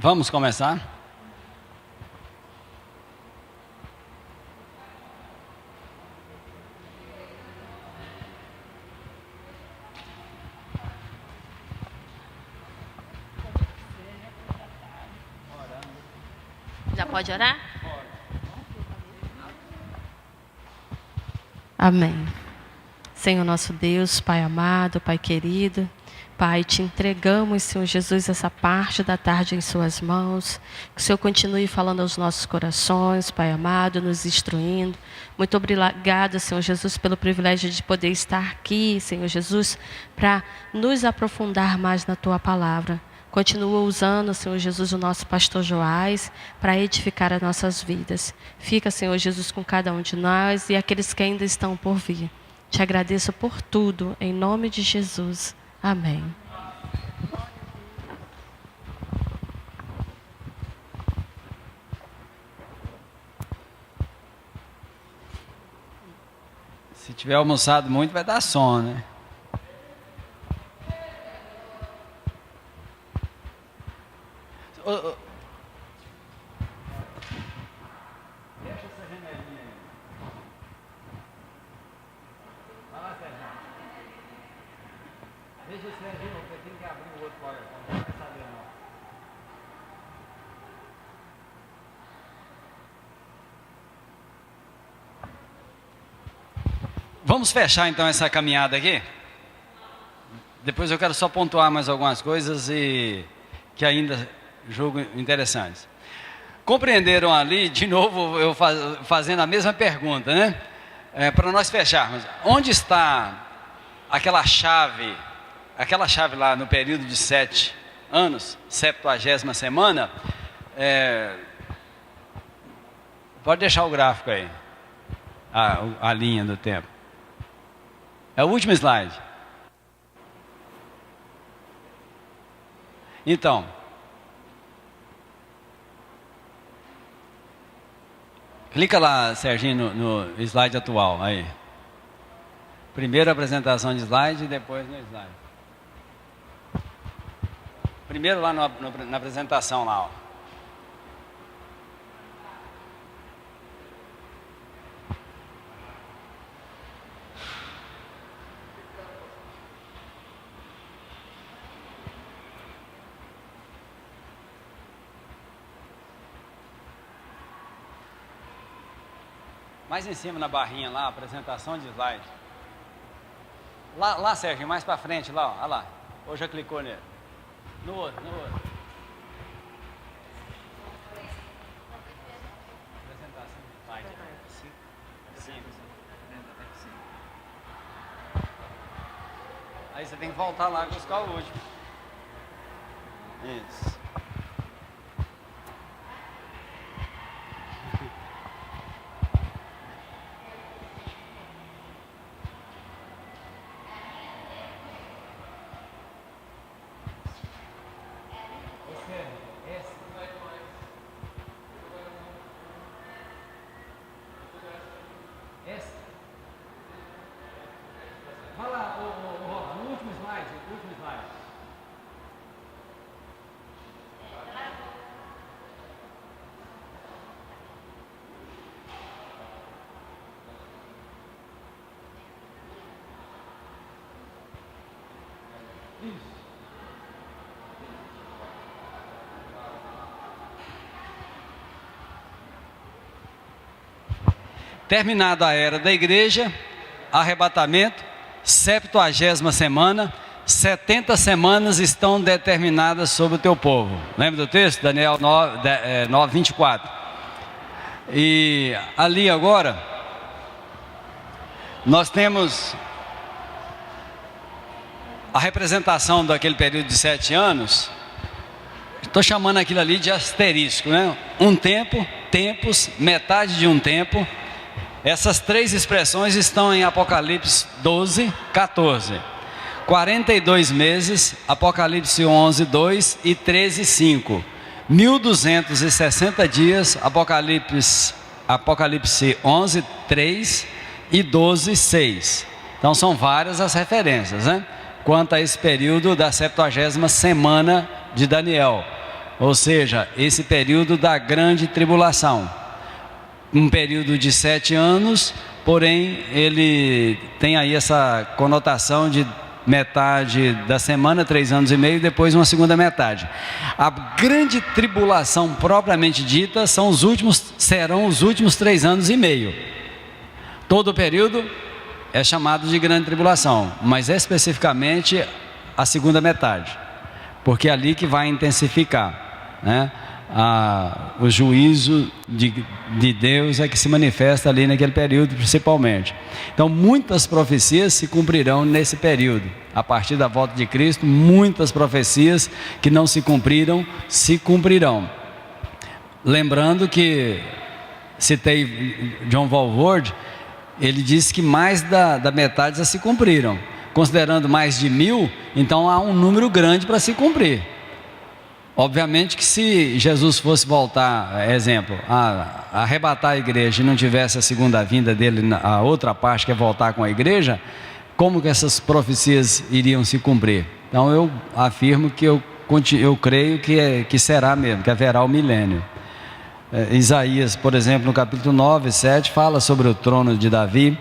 Vamos começar? Já pode orar? Amém. Senhor nosso Deus, Pai amado, Pai querido, Pai, te entregamos, Senhor Jesus, essa parte da tarde em suas mãos. Que o Senhor continue falando aos nossos corações, Pai amado, nos instruindo. Muito obrigado, Senhor Jesus, pelo privilégio de poder estar aqui, Senhor Jesus, para nos aprofundar mais na Tua palavra. Continua usando, Senhor Jesus, o nosso pastor Joás para edificar as nossas vidas. Fica, Senhor Jesus, com cada um de nós e aqueles que ainda estão por vir. Te agradeço por tudo, em nome de Jesus. Amém. Se tiver almoçado muito, vai dar sono, né? Deixa essa janelinha aí. Vai lá, Sérgio. Deixa esse Sérgio, porque tem que abrir o outro para não vai saber não. Vamos fechar então essa caminhada aqui? Depois eu quero só pontuar mais algumas coisas e que ainda julgo interessantes. Compreenderam ali, de novo, eu fazendo a mesma pergunta, né? Para nós fecharmos. Onde está aquela chave lá no período de 7 anos, 70ª semana? Pode deixar o gráfico aí, a linha do tempo. É o último slide. Então, clica lá, Serginho, no slide atual, aí. Primeiro a apresentação de slide e depois no slide. Primeiro lá na apresentação lá, ó. Mais em cima na barrinha lá, apresentação de slide. Lá, Sérgio, mais para frente, lá, ó, olha lá. Ou já clicou nele? No outro. Apresentação de slide. Sim. Aí você tem que voltar lá e buscar o último. Isso. Vai lá, o último slide. Isso. Terminada a era da igreja, arrebatamento, 70ª semana, 70 semanas estão determinadas sobre o teu povo. Lembra do texto? Daniel 9, 24. E ali agora, nós temos a representação daquele período de 7 anos. Estou chamando aquilo ali de asterisco, né? Um tempo, tempos, metade de um tempo. Essas três expressões estão em Apocalipse 12, 14. 42 meses, Apocalipse 11, 2 e 13, 5. 1260 dias, Apocalipse 11, 3 e 12, 6. Então são várias as referências, né? Quanto a esse período da 70ª semana de Daniel. ou seja, esse período da grande tribulação. Um período de 7 anos, porém ele tem aí essa conotação de metade da semana, 3 anos e meio, e depois uma segunda metade. A grande tribulação propriamente dita serão os últimos 3 anos e meio. Todo o período é chamado de grande tribulação, mas especificamente a segunda metade, porque é ali que vai intensificar, né? O juízo de Deus é que se manifesta ali naquele período principalmente. Então muitas profecias se cumprirão nesse período. A partir da volta de Cristo, muitas profecias que não se cumpriram, se cumprirão. Lembrando que citei John Walvoord, ele disse que mais da metade já se cumpriram. Considerando mais de 1000, então há um número grande para se cumprir. Obviamente que se Jesus fosse voltar, exemplo, a arrebatar a igreja e não tivesse a segunda vinda dele, a outra parte que é voltar com a igreja, como que essas profecias iriam se cumprir? Então eu afirmo que eu creio que será mesmo, que haverá o milênio. Isaías, por exemplo, no capítulo 9, 7, fala sobre o trono de Davi.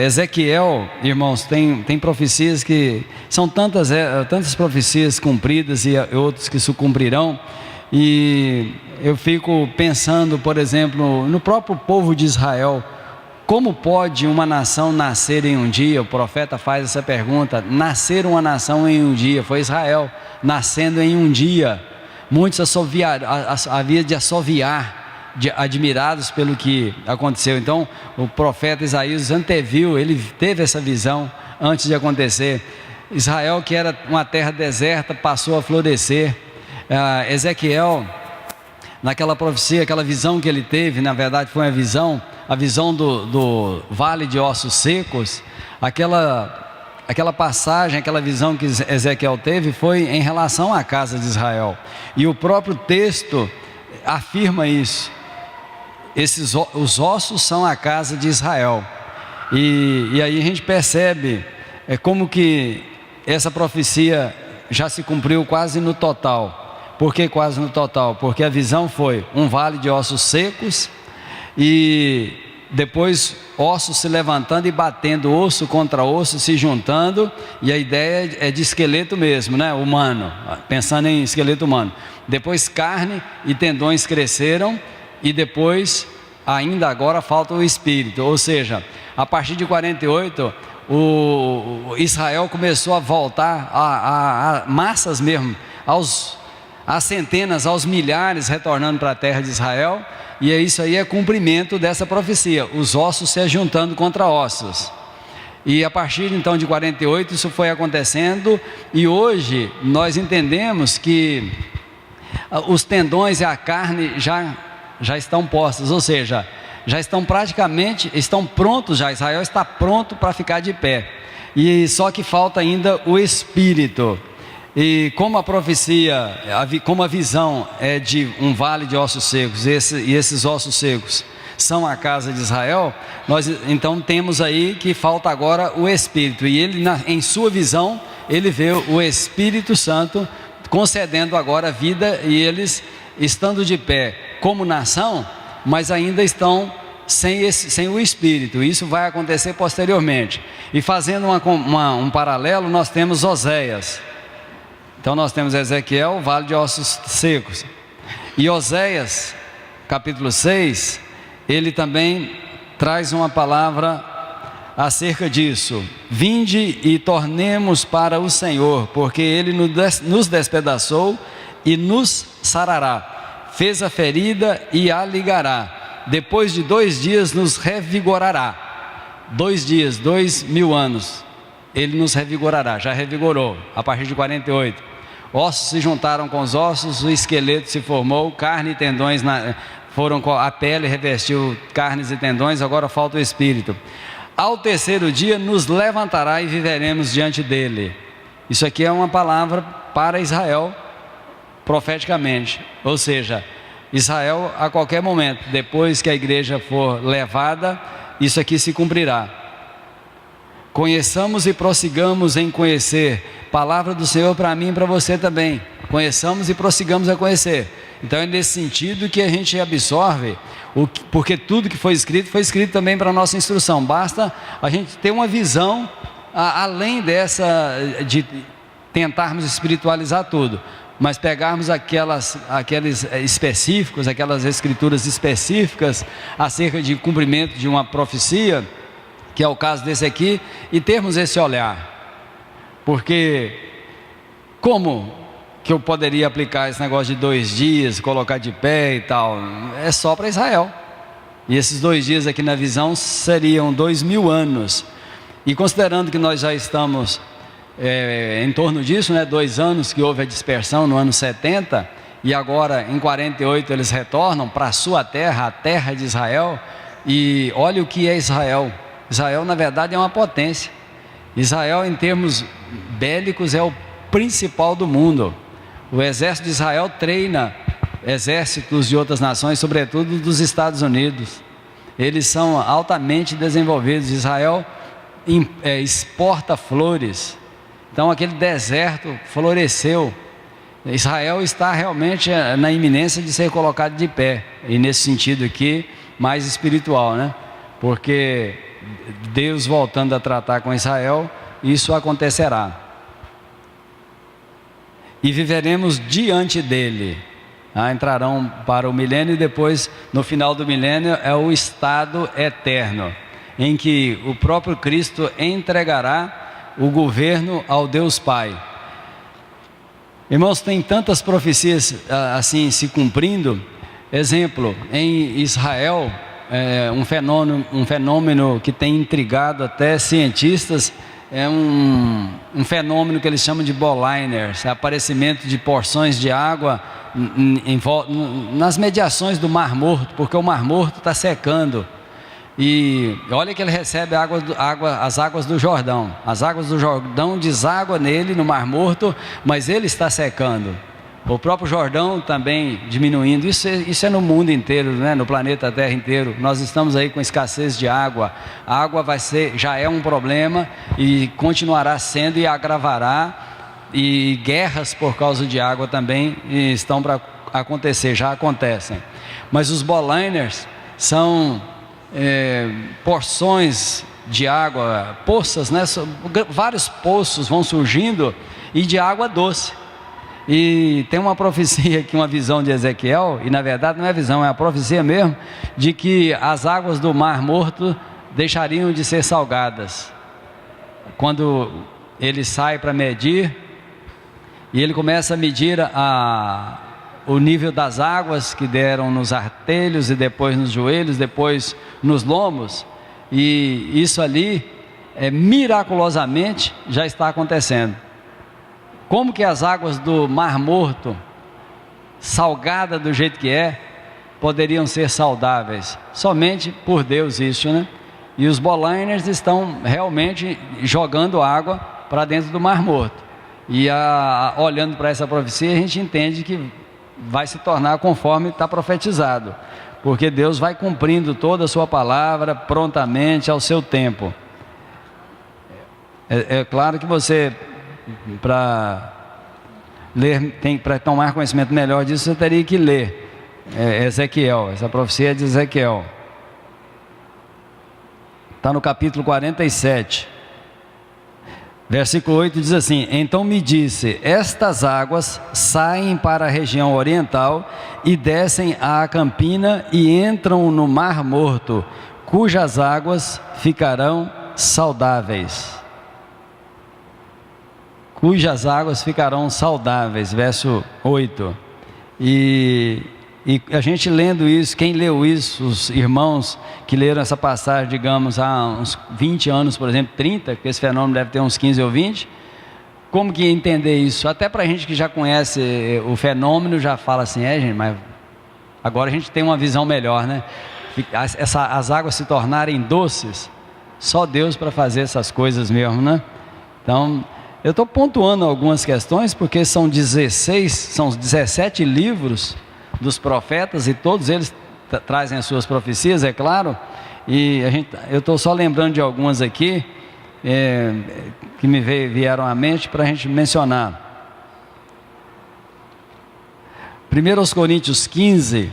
Ezequiel, irmãos, tem profecias que são tantas profecias cumpridas e outras que se cumprirão, e eu fico pensando, por exemplo, no próprio povo de Israel. Como pode uma nação nascer em um dia? O profeta faz essa pergunta: nascer uma nação em um dia? Foi Israel nascendo em um dia. Muitos havia de assoviar, admirados pelo que aconteceu. Então o profeta Isaías anteviu, ele teve essa visão antes de acontecer. Israel, que era uma terra deserta, passou a florescer. Ezequiel, naquela profecia, aquela visão que ele teve, na verdade foi a visão do vale de ossos secos. Aquela passagem, aquela visão que Ezequiel teve foi em relação à casa de Israel, e o próprio texto afirma isso. Os ossos são a casa de Israel. E aí a gente percebe como que essa profecia já se cumpriu quase no total. Por que quase no total? Porque a visão foi um vale de ossos secos, e depois ossos se levantando e batendo, osso contra osso, se juntando, e a ideia é de esqueleto mesmo, né? Humano, pensando em esqueleto humano. Depois carne e tendões cresceram, e depois, ainda agora, falta o espírito. Ou seja, a partir de 48, o Israel começou a voltar a massas mesmo, às centenas, aos milhares, retornando para a terra de Israel. E isso aí é cumprimento dessa profecia, os ossos se juntando contra ossos. E a partir então de 48 isso foi acontecendo, e hoje nós entendemos que os tendões e a carne já estão postos, ou seja, já estão prontos já. Israel está pronto para ficar de pé, e só que falta ainda o espírito. E como a profecia, como a visão é de um vale de ossos secos, e esses ossos secos são a casa de Israel, nós então temos aí que falta agora o Espírito. E ele, em sua visão, ele vê o Espírito Santo concedendo agora vida, e eles estando de pé como nação, mas ainda estão sem o Espírito. Isso vai acontecer posteriormente. E fazendo um paralelo, nós temos Oséias. Então nós temos Ezequiel, vale de ossos secos, e Oséias, capítulo 6, ele também traz uma palavra acerca disso: vinde e tornemos para o Senhor, porque Ele nos despedaçou e nos sarará, fez a ferida e a ligará, depois de 2 dias nos revigorará. 2 dias, 2000 anos, Ele nos revigorará. Já revigorou, a partir de 48. Ossos se juntaram com os ossos, o esqueleto se formou, carne e tendões foram com a pele, revestiu carnes e tendões, agora falta o espírito. Ao 3º dia nos levantará e viveremos diante dele. Isso aqui é uma palavra para Israel, profeticamente. Ou seja, Israel, a qualquer momento, depois que a igreja for levada, isso aqui se cumprirá. Conheçamos e prossigamos em conhecer. Palavra do Senhor para mim e para você também. conheçamos e prossigamos a conhecer. Então é nesse sentido que a gente absorve, porque tudo que foi escrito também para a nossa instrução. Basta a gente ter uma visão além dessa, de tentarmos espiritualizar tudo, mas pegarmos aqueles específicos, aquelas escrituras específicas acerca de cumprimento de uma profecia, que é o caso desse aqui, e termos esse olhar. Porque como que eu poderia aplicar esse negócio de 2 dias, colocar de pé e tal? É só para Israel. E esses 2 dias aqui na visão seriam 2000 anos. E considerando que nós já estamos em torno disso, 2 anos que houve a dispersão no ano 70, e agora em 48 eles retornam para a sua terra, a terra de Israel. E olha o que é Israel. Israel na verdade é uma potência. Israel em termos bélicos é o principal do mundo. O exército de Israel treina exércitos de outras nações, sobretudo dos Estados Unidos. Eles são altamente desenvolvidos. Israel exporta flores. Então aquele deserto floresceu. Israel está realmente na iminência de ser colocado de pé. E nesse sentido aqui, mais espiritual, Porque Deus voltando a tratar com Israel, isso acontecerá. E viveremos diante dele. Entrarão para o milênio e depois, no final do milênio, é o estado eterno, em que o próprio Cristo entregará o governo ao Deus Pai. Irmãos, tem tantas profecias assim se cumprindo. Exemplo, em Israel, um fenômeno que tem intrigado até cientistas, é um fenômeno que eles chamam de Bolliners, aparecimento de porções de água nas mediações do Mar Morto, porque o Mar Morto está secando. E olha que ele recebe as águas do Jordão. As águas do Jordão deságua nele no Mar Morto, mas ele está secando. O próprio Jordão também diminuindo. Isso é no mundo inteiro, no planeta Terra inteiro. Nós estamos aí com escassez de água. A água já é um problema e continuará sendo e agravará. E guerras por causa de água também estão para acontecer, já acontecem. Mas os Bolliners são porções de água, poças, vários poços vão surgindo e de água doce. E tem uma profecia aqui, uma visão de Ezequiel, e na verdade não é visão, é a profecia mesmo, de que as águas do Mar Morto deixariam de ser salgadas. Quando ele sai para medir, e ele começa a medir o nível das águas que deram nos artelhos, e depois nos joelhos, depois nos lombos, e isso ali, miraculosamente, já está acontecendo. Como que as águas do Mar Morto, salgada do jeito que poderiam ser saudáveis? Somente por Deus isso, E os Bolliners estão realmente jogando água para dentro do Mar Morto. E olhando para essa profecia, a gente entende que vai se tornar conforme está profetizado. Porque Deus vai cumprindo toda a sua palavra prontamente ao seu tempo. É claro que você, para ler, para tomar conhecimento melhor disso, você teria que ler Ezequiel, essa profecia de Ezequiel. Está no capítulo 47. Versículo 8 diz assim: então me disse, estas águas saem para a região oriental e descem à Campina e entram no Mar Morto, cujas águas ficarão saudáveis. Cujas águas ficarão saudáveis, verso 8. E a gente lendo isso, quem leu isso, os irmãos que leram essa passagem, digamos, há uns 20 anos, por exemplo, 30, porque esse fenômeno deve ter uns 15 ou 20, como que entender isso? Até para a gente que já conhece o fenômeno, já fala assim, gente, mas agora a gente tem uma visão melhor, as águas se tornarem doces, só Deus para fazer essas coisas mesmo, Então, eu estou pontuando algumas questões, porque são 17 livros dos profetas, e todos eles trazem as suas profecias, é claro, e eu estou só lembrando de algumas aqui, que me vieram à mente para a gente mencionar. 1 Coríntios 15,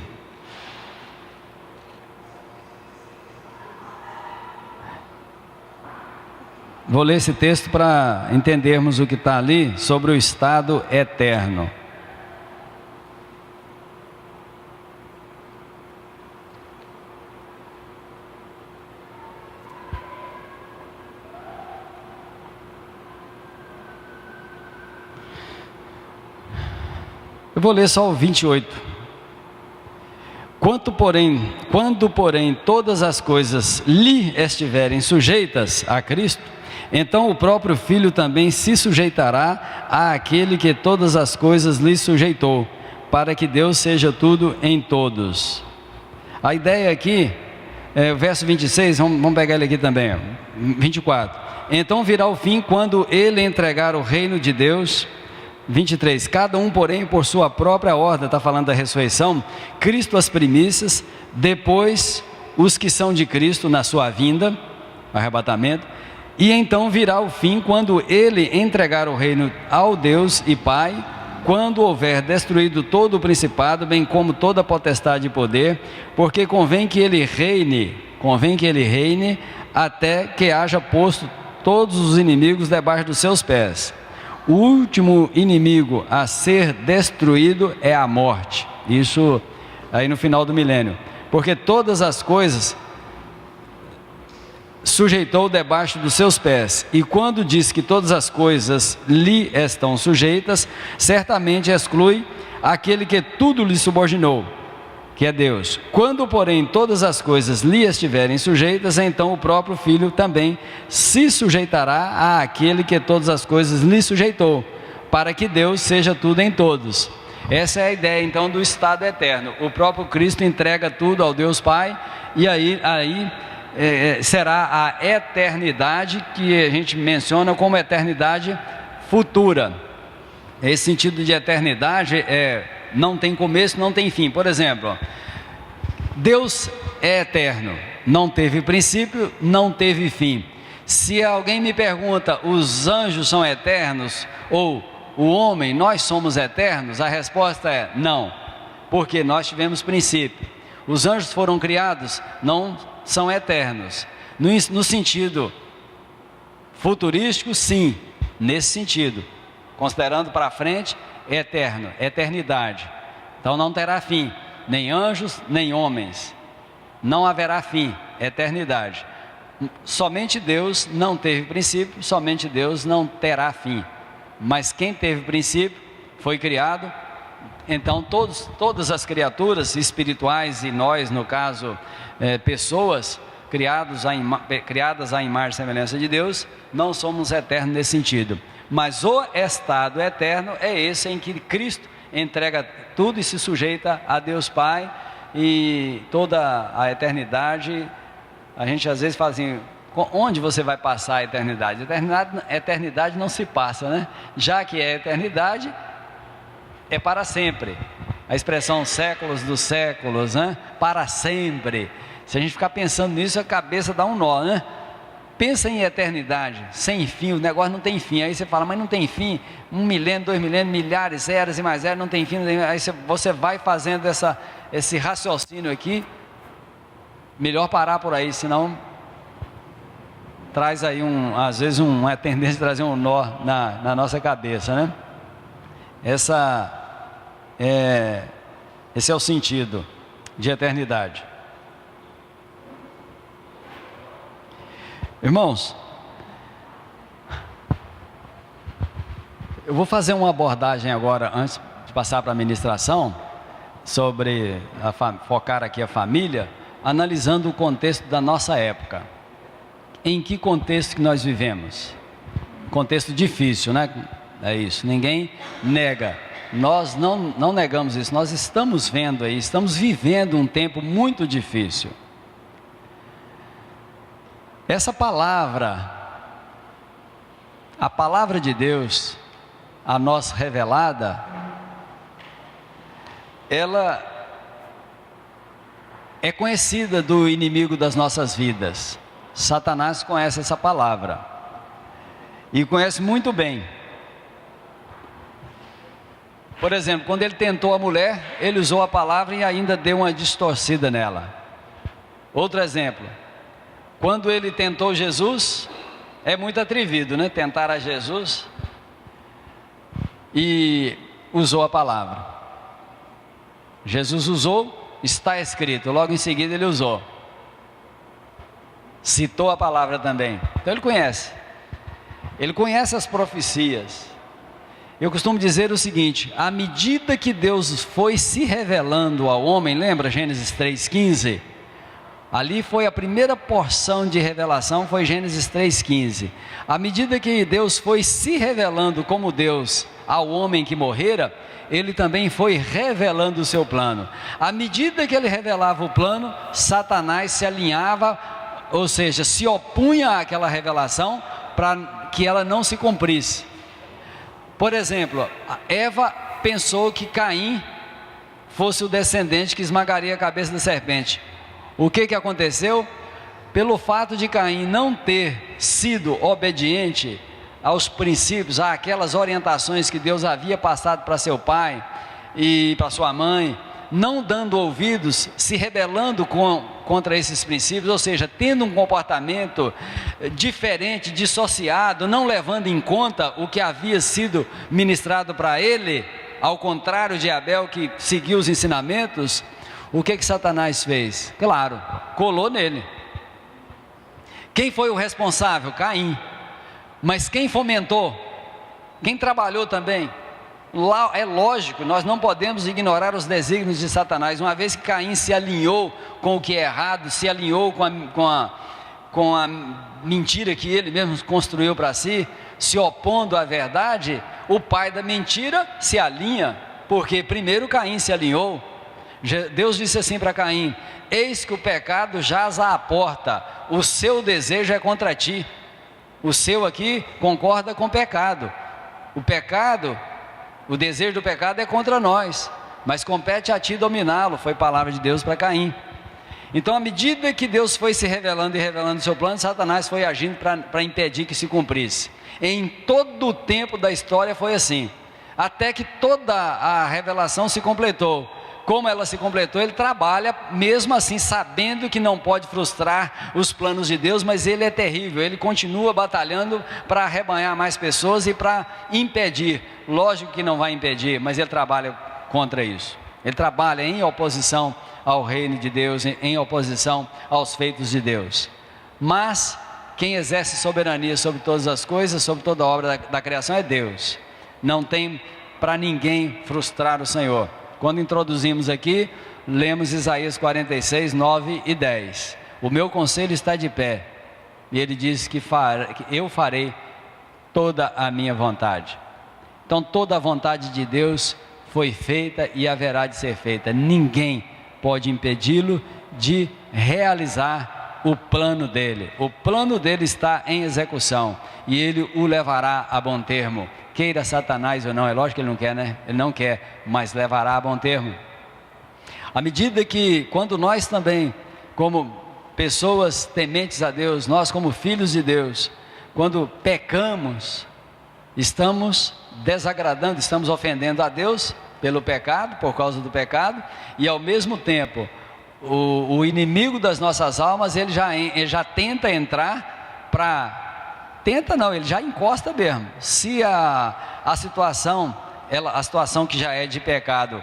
vou ler esse texto para entendermos o que está ali sobre o estado eterno. Eu vou ler só o 28. Quando, porém, todas as coisas lhe estiverem sujeitas a Cristo, então o próprio Filho também se sujeitará àquele que todas as coisas lhe sujeitou, para que Deus seja tudo em todos. A ideia aqui, o verso 26, vamos pegar ele aqui também, 24. Então virá o fim quando ele entregar o reino de Deus. 23, cada um porém por sua própria ordem, está falando da ressurreição, Cristo as primícias, depois os que são de Cristo na sua vinda, arrebatamento, e então virá o fim quando ele entregar o reino ao Deus e Pai, quando houver destruído todo o principado, bem como toda a potestade e poder, porque convém que ele reine até que haja posto todos os inimigos debaixo dos seus pés. O último inimigo a ser destruído é a morte. Isso aí no final do milênio. Porque todas as coisas sujeitou debaixo dos seus pés. E quando diz que todas as coisas lhe estão sujeitas, certamente exclui aquele que tudo lhe subordinou, que é Deus. Quando, porém, todas as coisas lhe estiverem sujeitas, então o próprio Filho também se sujeitará àquele que todas as coisas lhe sujeitou, para que Deus seja tudo em todos. Essa é a ideia, então, do estado eterno. O próprio Cristo entrega tudo ao Deus Pai, e aí será a eternidade que a gente menciona como eternidade futura. Esse sentido de eternidade não tem começo, não tem fim. Por exemplo, Deus é eterno, não teve princípio, não teve fim. Se alguém me pergunta, os anjos são eternos? Ou o homem, nós somos eternos? A resposta é não, porque nós tivemos princípio. Os anjos foram criados, não são eternos. No sentido futurístico, sim, nesse sentido. Considerando para frente, eterno, eternidade. Então não terá fim, nem anjos, nem homens. Não haverá fim, eternidade. Somente Deus não teve princípio, somente Deus não terá fim. Mas quem teve princípio foi criado. Então todas as criaturas espirituais, e nós, no caso, pessoas criadas à imagem e semelhança de Deus, não somos eternos nesse sentido. Mas o estado eterno é esse em que Cristo entrega tudo e se sujeita a Deus Pai, e toda a eternidade. A gente às vezes fala assim, onde você vai passar a eternidade? Eternidade não se passa, né? Já que é eternidade, é para sempre. A expressão séculos dos séculos, né? Para sempre. Se a gente ficar pensando nisso, a cabeça dá um nó, né? Pensa em eternidade, sem fim, o negócio não tem fim. Aí você fala, mas não tem fim, 1 milênio, 2 milênios, milhares, eras e mais eras, não tem fim. Aí você vai fazendo esse raciocínio aqui. Melhor parar por aí, senão traz aí às vezes uma tendência de trazer um nó na nossa cabeça, né? Esse é o sentido de eternidade. Irmãos, eu vou fazer uma abordagem agora, antes de passar para a ministração, sobre focar aqui a família, analisando o contexto da nossa época. Em que contexto que nós vivemos? Contexto difícil, né? É isso, ninguém nega. Nós não negamos isso, nós estamos vendo aí, estamos vivendo um tempo muito difícil. Essa palavra, a palavra de Deus, a nós revelada, ela é conhecida do inimigo das nossas vidas. Satanás conhece essa palavra, e conhece muito bem. Por exemplo, quando ele tentou a mulher, ele usou a palavra e ainda deu uma distorcida nela. Outro exemplo, quando ele tentou Jesus, é muito atrevido, né? Tentar a Jesus e usou a palavra. Jesus usou, está escrito, logo em seguida ele usou. Citou a palavra também. Então ele conhece as profecias. Eu costumo dizer o seguinte: à medida que Deus foi se revelando ao homem, lembra Gênesis 3,15? Ali foi a primeira porção de revelação, foi Gênesis 3,15. À medida que Deus foi se revelando como Deus ao homem que morrera, ele também foi revelando o seu plano. À medida que ele revelava o plano, Satanás se alinhava, ou seja, se opunha àquela revelação para que ela não se cumprisse. Por exemplo, Eva pensou que Caim fosse o descendente que esmagaria a cabeça da serpente. O que aconteceu? Pelo fato de Caim não ter sido obediente aos princípios, àquelas orientações que Deus havia passado para seu pai e para sua mãe, não dando ouvidos, se rebelando contra esses princípios, ou seja, tendo um comportamento diferente, dissociado, não levando em conta o que havia sido ministrado para ele, ao contrário de Abel, que seguiu os ensinamentos. O que Satanás fez? Claro, colou nele. Quem foi o responsável? Caim. Mas quem fomentou? Quem trabalhou também? Lá, é lógico, nós não podemos ignorar os desígnios de Satanás. Uma vez que Caim se alinhou com o que é errado, se alinhou com a mentira que ele mesmo construiu para si, se opondo à verdade, o pai da mentira se alinha, porque primeiro Caim se alinhou. Deus disse assim para Caim: eis que o pecado jaz à porta, o seu desejo é contra ti. O seu aqui concorda com o pecado. O desejo do pecado é contra nós, mas compete a ti dominá-lo, foi palavra de Deus para Caim. Então, à medida que Deus foi se revelando e revelando o seu plano, Satanás foi agindo para impedir que se cumprisse. Em todo o tempo da história foi assim, até que toda a revelação se completou. Como ela se completou, ele trabalha mesmo assim, sabendo que não pode frustrar os planos de Deus, mas ele é terrível, ele continua batalhando para arrebanhar mais pessoas e para impedir. Lógico que não vai impedir, mas ele trabalha contra isso. Ele trabalha em oposição ao reino de Deus, em oposição aos feitos de Deus. Mas quem exerce soberania sobre todas as coisas, sobre toda a obra da criação, é Deus. Não tem para ninguém frustrar o Senhor. Quando introduzimos aqui, lemos Isaías 46, 9 e 10. O meu conselho está de pé, e ele diz que eu farei toda a minha vontade. Então toda a vontade de Deus foi feita e haverá de ser feita. Ninguém pode impedi-lo de realizar o plano dele. O plano dele está em execução, e ele o levará a bom termo. Queira Satanás ou não, é lógico que ele não quer, né? Ele não quer, mas levará a bom termo. À medida que, quando nós também, como pessoas tementes a Deus, nós como filhos de Deus, quando pecamos, estamos desagradando, estamos ofendendo a Deus pelo pecado, por causa do pecado, e ao mesmo tempo, o inimigo das nossas almas, ele já tenta entrar ele já encosta mesmo. Se a situação que já é de pecado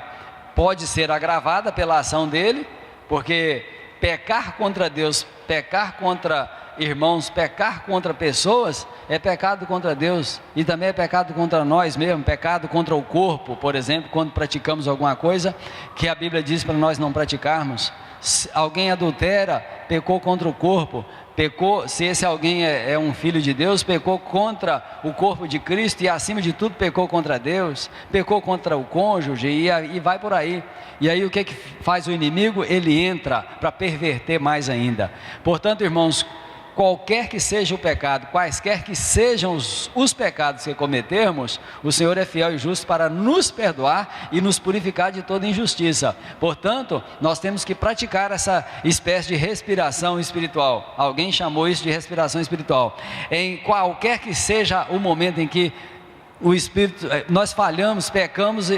pode ser agravada pela ação dele, porque pecar contra Deus, pecar contra irmãos, pecar contra pessoas, é pecado contra Deus, e também é pecado contra nós mesmos, pecado contra o corpo, por exemplo, quando praticamos alguma coisa que a Bíblia diz para nós não praticarmos. Se alguém adultera, pecou contra o corpo. Pecou, se esse alguém é um filho de Deus, pecou contra o corpo de Cristo, e acima de tudo pecou contra Deus, pecou contra o cônjuge, e vai por aí. E aí o que faz o inimigo? Ele entra para perverter mais ainda. Portanto, irmãos, qualquer que seja o pecado, quaisquer que sejam os pecados que cometermos, o Senhor é fiel e justo para nos perdoar e nos purificar de toda injustiça. Portanto, nós temos que praticar essa espécie de respiração espiritual. Alguém chamou isso de respiração espiritual. Em qualquer que seja o momento em que nós falhamos, pecamos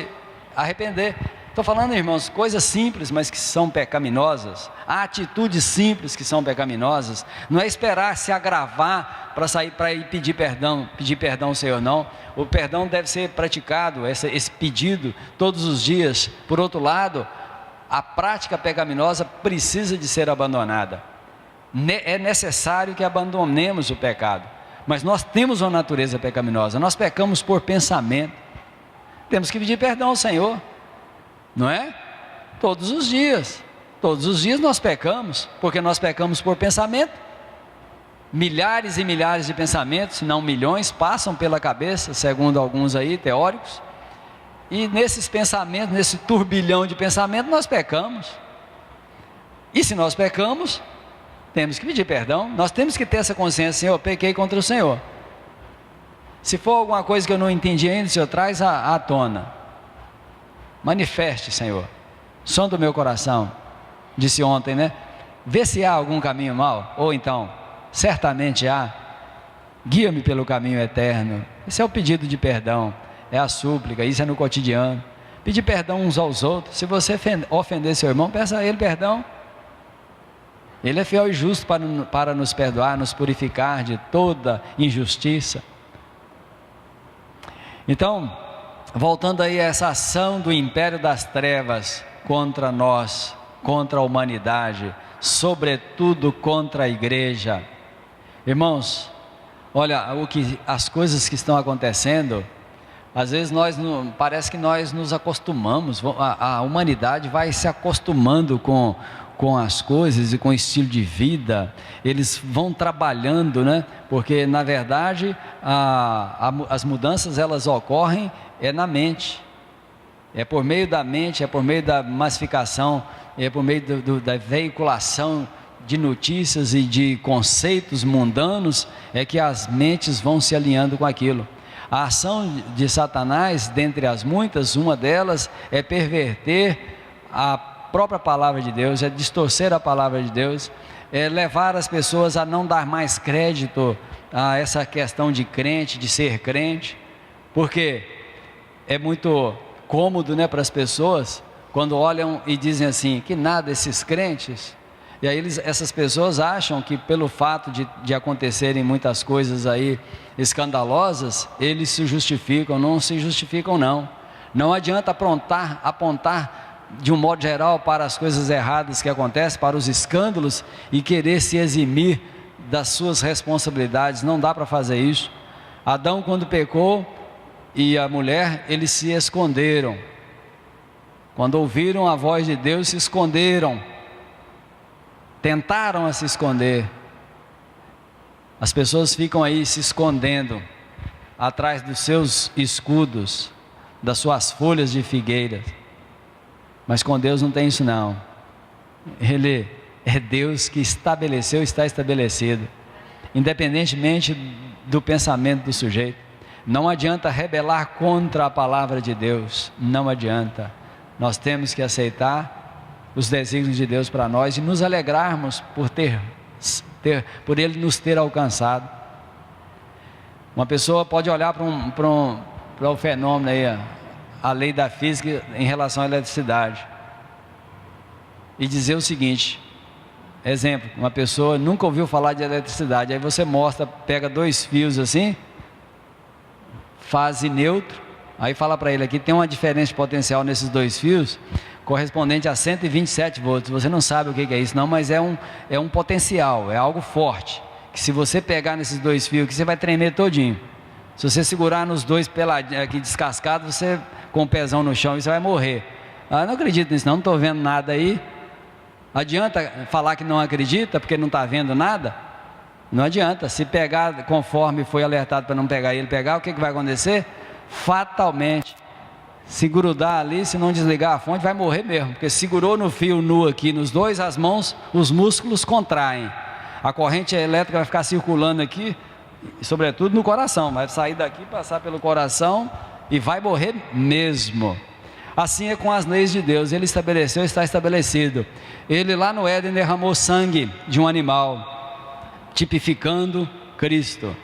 arrepender. Estou falando, irmãos, coisas simples, mas que são pecaminosas. Atitudes simples que são pecaminosas. Não é esperar se agravar para sair para ir pedir perdão ao Senhor, não. O perdão deve ser praticado, esse pedido, todos os dias. Por outro lado, a prática pecaminosa precisa de ser abandonada. É necessário que abandonemos o pecado. Mas nós temos uma natureza pecaminosa. Nós pecamos por pensamento. Temos que pedir perdão ao Senhor. Não é? Todos os dias nós pecamos, porque nós pecamos por pensamento. Milhares e milhares de pensamentos, se não milhões, passam pela cabeça, segundo alguns aí, teóricos, e nesses pensamentos, nesse turbilhão de pensamento, nós pecamos. E se nós pecamos, temos que pedir perdão. Nós temos que ter essa consciência: Senhor, eu pequei contra o Senhor. Se for alguma coisa que eu não entendi ainda, Senhor, traz à tona. Manifeste, Senhor, som do meu coração. Disse ontem, né? Vê se há algum caminho mau, ou então, certamente há. Guia-me pelo caminho eterno. Esse é o pedido de perdão, é a súplica, isso é no cotidiano. Pedir perdão uns aos outros. Se você ofender seu irmão, peça a ele perdão. Ele é fiel e justo para nos perdoar, nos purificar de toda injustiça. Então, voltando aí a essa ação do império das trevas contra nós, contra a humanidade, sobretudo contra a igreja. Irmãos, olha, as coisas que estão acontecendo, às vezes parece que nós nos acostumamos, a humanidade vai se acostumando com as coisas e com o estilo de vida. Eles vão trabalhando, né? Porque na verdade as mudanças elas ocorrem na mente, é por meio da mente, é por meio da massificação, é por meio da veiculação de notícias e de conceitos mundanos, é que as mentes vão se alinhando com aquilo. A ação de Satanás, dentre as muitas, uma delas é perverter a própria palavra de Deus, é distorcer a palavra de Deus, é levar as pessoas a não dar mais crédito a essa questão de crente, de ser crente, porque é muito cômodo, né, para as pessoas, quando olham e dizem assim, que nada esses crentes, e aí essas pessoas acham que pelo fato de acontecerem muitas coisas aí escandalosas, eles se justificam. Não se justificam, não adianta apontar de um modo geral para as coisas erradas que acontecem, para os escândalos, e querer se eximir das suas responsabilidades. Não dá para fazer isso. Adão, quando pecou, e a mulher, eles se esconderam. Quando ouviram a voz de Deus, se esconderam, tentaram a se esconder. As pessoas ficam aí se escondendo atrás dos seus escudos, das suas folhas de figueira, mas com Deus não tem isso não. Ele é Deus que estabeleceu, está estabelecido, independentemente do pensamento do sujeito. Não adianta rebelar contra a palavra de Deus, não adianta. Nós temos que aceitar os desígnios de Deus para nós e nos alegrarmos por Ele nos ter alcançado. Uma pessoa pode olhar para o fenômeno aí, a lei da física em relação à eletricidade, e dizer o seguinte, exemplo, uma pessoa nunca ouviu falar de eletricidade, aí você pega dois fios assim, fase neutro, aí fala para ele aqui, tem uma diferença de potencial nesses dois fios, correspondente a 127 volts, você não sabe o que é isso não, mas é um potencial, é algo forte, que se você pegar nesses dois fios aqui, você vai tremer todinho. Se você segurar nos dois aqui descascados, você com o pezão no chão, você vai morrer. Não acredito nisso não estou vendo nada aí. Adianta falar que não acredita, porque não está vendo nada? Não adianta, se pegar conforme foi alertado para não pegar ele pegar, o que vai acontecer? Fatalmente, se grudar ali, se não desligar a fonte, vai morrer mesmo, porque segurou no fio nu aqui, nos dois, as mãos, os músculos contraem, a corrente elétrica vai ficar circulando aqui, sobretudo no coração, vai sair daqui, passar pelo coração e vai morrer mesmo. Assim é com as leis de Deus, Ele estabeleceu, está estabelecido. Ele lá no Éden derramou sangue de um animal, tipificando Cristo.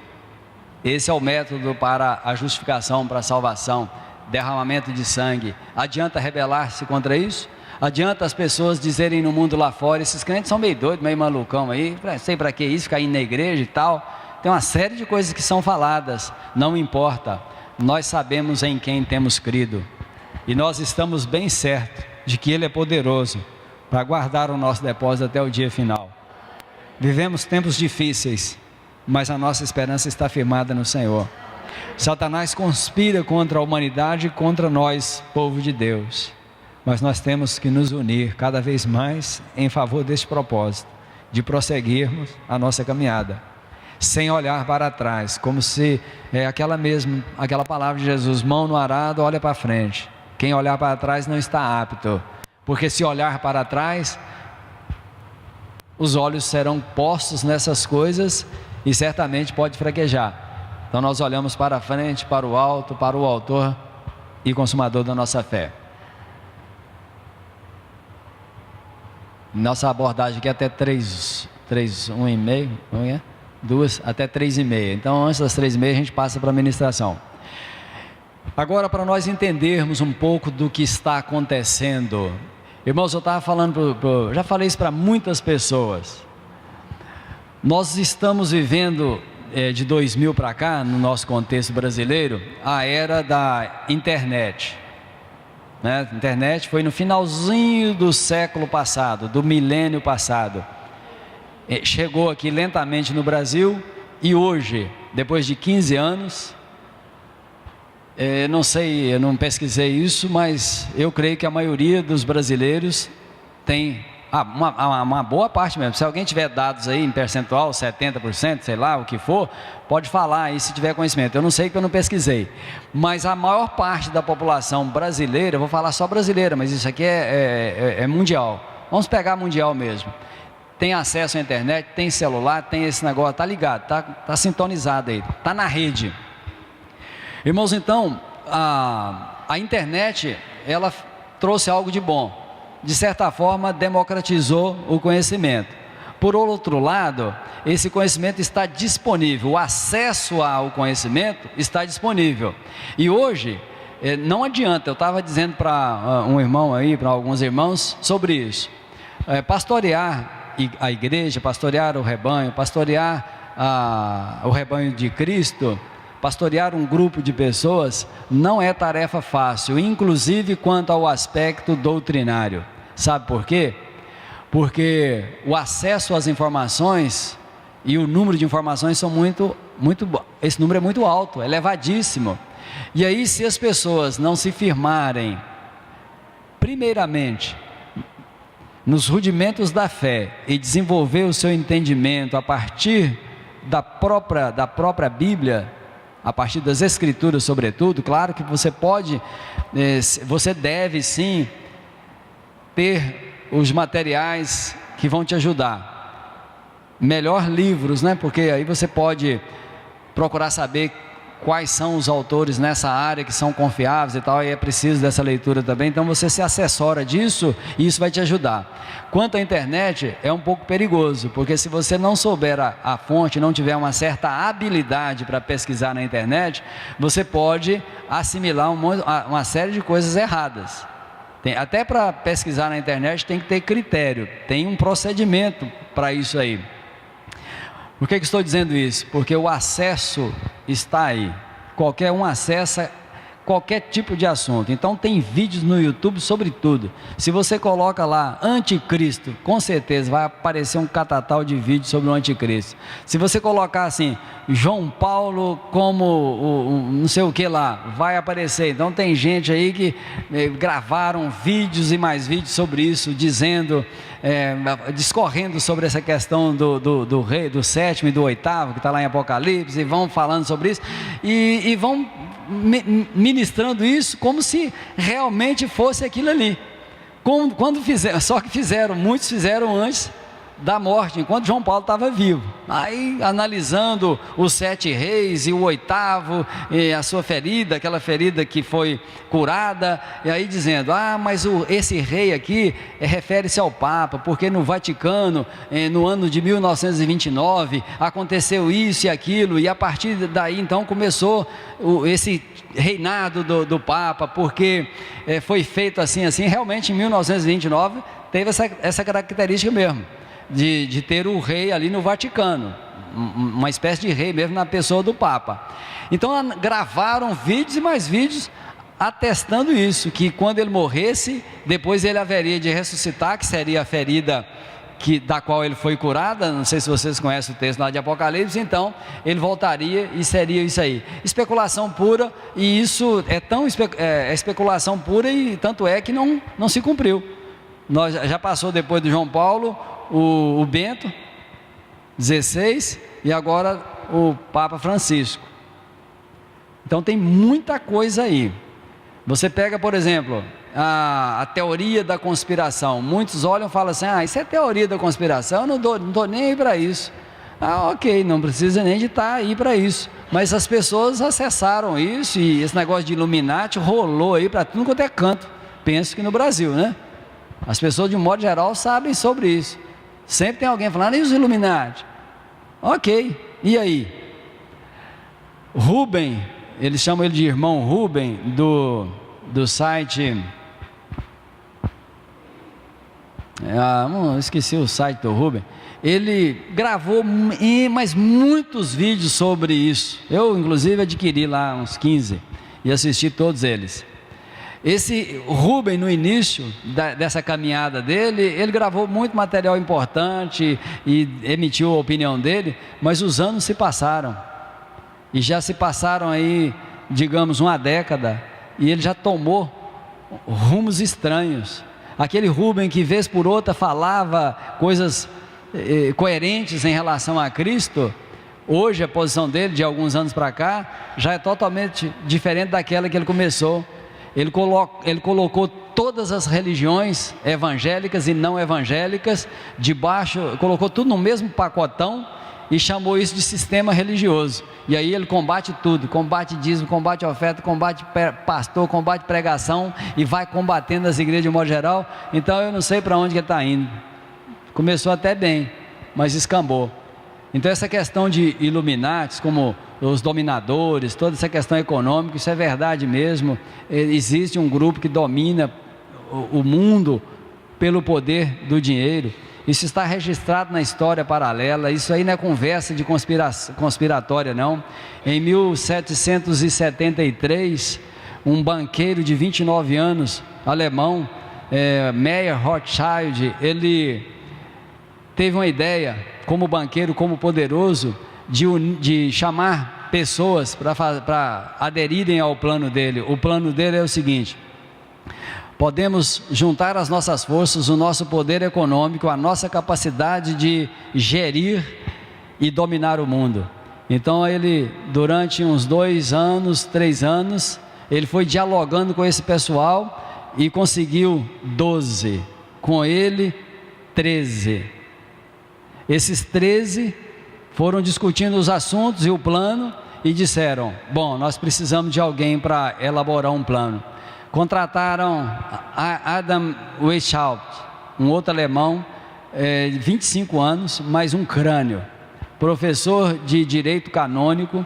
Esse é o método para a justificação, para a salvação. derramamento de sangue. Adianta rebelar-se contra isso? Adianta as pessoas dizerem no mundo lá fora, esses crentes são meio doidos, meio malucão aí, sei para que isso, ficar indo na igreja e tal. Tem uma série de coisas que são faladas, não importa, nós sabemos em quem temos crido, e nós estamos bem certos de que Ele é poderoso para guardar o nosso depósito até o dia final. Vivemos tempos difíceis, mas a nossa esperança está firmada no Senhor. Satanás conspira contra a humanidade e contra nós, povo de Deus, mas nós temos que nos unir cada vez mais em favor deste propósito, de prosseguirmos a nossa caminhada, sem olhar para trás, como se aquela palavra de Jesus, mão no arado, olha para frente. Quem olhar para trás não está apto, porque se olhar para trás, os olhos serão postos nessas coisas e certamente pode fraquejar. Então nós olhamos para frente, para o alto, para o autor e consumador da nossa fé. Nossa abordagem aqui é até 1h30, 2 até 3h30. Então antes das 3h30 a gente passa para a ministração. Agora, para nós entendermos um pouco do que está acontecendo, irmãos, eu estava falando, já falei isso para muitas pessoas. Nós estamos vivendo de 2000 para cá, no nosso contexto brasileiro, a era da internet. A internet foi no finalzinho do século passado, do milênio passado. Chegou aqui lentamente no Brasil e hoje, depois de 15 anos, não sei, eu não pesquisei isso, mas eu creio que a maioria dos brasileiros tem, uma boa parte mesmo, se alguém tiver dados aí em percentual, 70%, sei lá, o que for, pode falar aí se tiver conhecimento. Eu não sei, porque eu não pesquisei, mas a maior parte da população brasileira, eu vou falar só brasileira, mas isso aqui é mundial, vamos pegar mundial mesmo, tem acesso à internet, tem celular, tem esse negócio, está ligado, está sintonizado aí, está na rede. Irmãos, então, a internet, ela trouxe algo de bom, de certa forma democratizou o conhecimento. Por outro lado, esse conhecimento está disponível, o acesso ao conhecimento está disponível. E hoje, não adianta, eu estava dizendo para um irmão aí, para alguns irmãos, sobre isso. Pastorear a igreja, pastorear o rebanho, pastorear o rebanho de Cristo, pastorear um grupo de pessoas não é tarefa fácil, inclusive quanto ao aspecto doutrinário. Sabe por quê? Porque o acesso às informações e o número de informações são esse número é muito alto, é elevadíssimo. E aí, se as pessoas não se firmarem, primeiramente, nos rudimentos da fé e desenvolver o seu entendimento a partir da própria Bíblia, a partir das Escrituras sobretudo, claro que você deve sim ter os materiais que vão te ajudar, melhor livros, porque aí você pode procurar saber quais são os autores nessa área que são confiáveis e tal, e é preciso dessa leitura também, então você se assessora disso e isso vai te ajudar. Quanto à internet, é um pouco perigoso, porque se você não souber a fonte, não tiver uma certa habilidade para pesquisar na internet, você pode assimilar uma série de coisas erradas. Até para pesquisar na internet tem que ter critério, tem um procedimento para isso aí. Por que estou dizendo isso? Porque o acesso está aí, qualquer um acessa qualquer tipo de assunto. Então tem vídeos no YouTube sobre tudo. Se você coloca lá anticristo, com certeza vai aparecer um catatal de vídeos sobre o anticristo. Se você colocar assim, João Paulo como não sei o que lá, vai aparecer. Então tem gente aí que gravaram vídeos e mais vídeos sobre isso, dizendo, discorrendo sobre essa questão do rei, do sétimo e do oitavo, que está lá em Apocalipse, e vão falando sobre isso, e vão ministrando isso como se realmente fosse aquilo ali. Quando fizeram, só que muitos fizeram antes da morte, enquanto João Paulo estava vivo. Aí, analisando os 7 reis e o 8º, e a sua ferida, aquela ferida que foi curada, e aí dizendo, mas esse rei aqui refere-se ao Papa, porque no Vaticano, no ano de 1929, aconteceu isso e aquilo, e a partir daí então começou esse reinado do Papa, porque foi feito assim, realmente em 1929 teve essa característica mesmo, de ter o rei ali no Vaticano, uma espécie de rei mesmo na pessoa do Papa. Então gravaram vídeos e mais vídeos atestando isso, que quando ele morresse, depois ele haveria de ressuscitar, que seria a ferida da qual ele foi curada. Não sei se vocês conhecem o texto lá de Apocalipse. Então ele voltaria e seria isso aí, especulação pura, e isso é tão especulação pura, e tanto é que não se cumpriu. Já passou depois do João Paulo o Bento XVI, e agora o Papa Francisco. Então tem muita coisa aí. Você pega, por exemplo, a teoria da conspiração. Muitos olham e falam assim, isso é teoria da conspiração, eu não estou nem aí para isso. Ok, não precisa nem de estar aí para isso. Mas as pessoas acessaram isso, e esse negócio de Illuminati rolou aí para tudo quanto é canto. Penso que no Brasil, né? As pessoas, de um modo geral, sabem sobre isso. Sempre tem alguém falando, e os Illuminati? Ok, e aí? Rubem, eles chamam ele de irmão Rubem, do site... esqueci o site do Rubem. Ele gravou mais muitos vídeos sobre isso. Eu, inclusive, adquiri lá uns 15 e assisti todos eles. Esse Rubem, no início dessa caminhada dele, ele gravou muito material importante e emitiu a opinião dele, mas os anos se passaram, e já se passaram aí, digamos, uma década, e ele já tomou rumos estranhos. Aquele Rubem que vez por outra falava coisas coerentes em relação a Cristo, hoje a posição dele, de alguns anos para cá, já é totalmente diferente daquela que ele começou. Ele colocou todas as religiões evangélicas e não evangélicas colocou tudo no mesmo pacotão e chamou isso de sistema religioso. E aí ele combate tudo, combate dízimo, combate oferta, combate pastor, combate pregação, e vai combatendo as igrejas de modo geral. Então eu não sei para onde que ele está indo. Começou até bem, mas escambou. Então essa questão de Illuminati, como os dominadores, toda essa questão econômica, isso é verdade mesmo. Existe um grupo que domina o mundo pelo poder do dinheiro. Isso está registrado na história paralela. Isso aí não é conversa de conspiratória, não. Em 1773, um banqueiro de 29 anos, alemão, Meyer Rothschild, ele teve uma ideia, como banqueiro, como poderoso, de chamar pessoas para aderirem ao plano dele. O plano dele é o seguinte: podemos juntar as nossas forças, o nosso poder econômico, a nossa capacidade de gerir e dominar o mundo. Então ele, durante uns 2 anos, 3 anos, ele foi dialogando com esse pessoal e conseguiu 12, com ele 13. Esses 13 foram discutindo os assuntos e o plano e disseram: bom, nós precisamos de alguém para elaborar um plano. Contrataram Adam Weishaupt, um outro alemão, 25 anos, mais um crânio, professor de direito canônico,